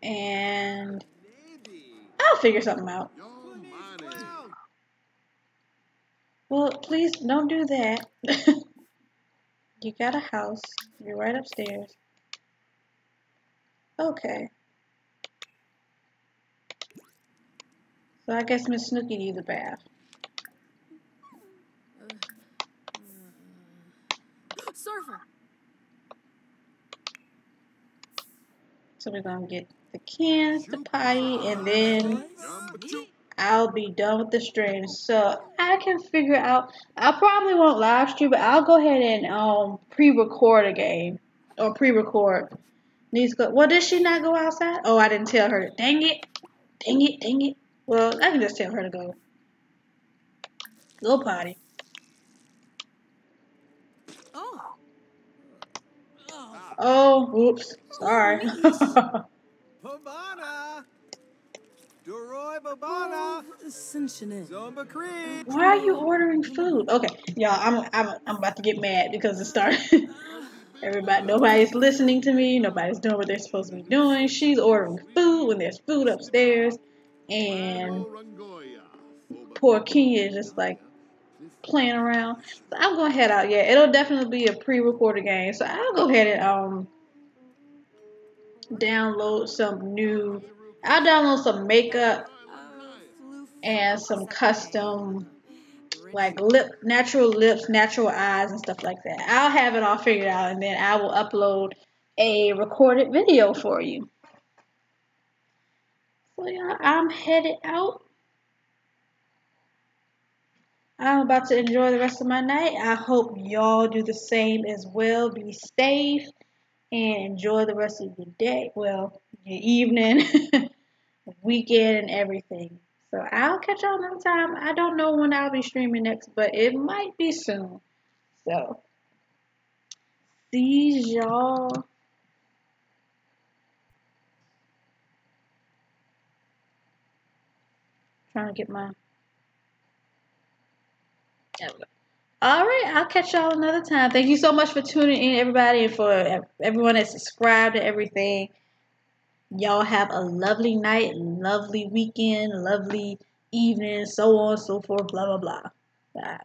And I'll figure something out. Well, please don't do that. You got a house. You're right upstairs. Okay. So I guess Miss Snooky needs a bath. Surfer. So we're gonna get the cans, the potty, and then I'll be done with the stream. So I can figure out. I probably won't live stream, but I'll go ahead and pre-record a game or pre-record. Needs go. Well, did she not go outside? Oh, I didn't tell her. Dang it! Dang it! Dang it! Well, I can just tell her to go. Go potty. Oh, oops. Sorry. Babana! Doroy Babana! Zomba Creek! Why are you ordering food? Okay, y'all, I'm about to get mad because it started. Nobody's listening to me. Nobody's doing what they're supposed to be doing. She's ordering food when there's food upstairs, and poor Kenya is just like playing around. So I'm gonna head out. Yeah, it'll definitely be a pre-recorded game. So I'll go ahead and download some new. I'll download some makeup and some custom like natural lips, natural eyes, and stuff like that. I'll have it all figured out, and then I will upload a recorded video for you. So yeah, I'm headed out. I'm about to enjoy the rest of my night. I hope y'all do the same as well. Be safe and enjoy the rest of your day. Well, your evening, weekend, and everything. So I'll catch y'all another time. I don't know when I'll be streaming next, but it might be soon. So, see y'all. Trying to get my. There we go. All right, I'll catch y'all another time. Thank you so much for tuning in, everybody, and for everyone that subscribed and everything. Y'all have a lovely night, lovely weekend, lovely evening, so on and so forth, blah, blah, blah. Bye.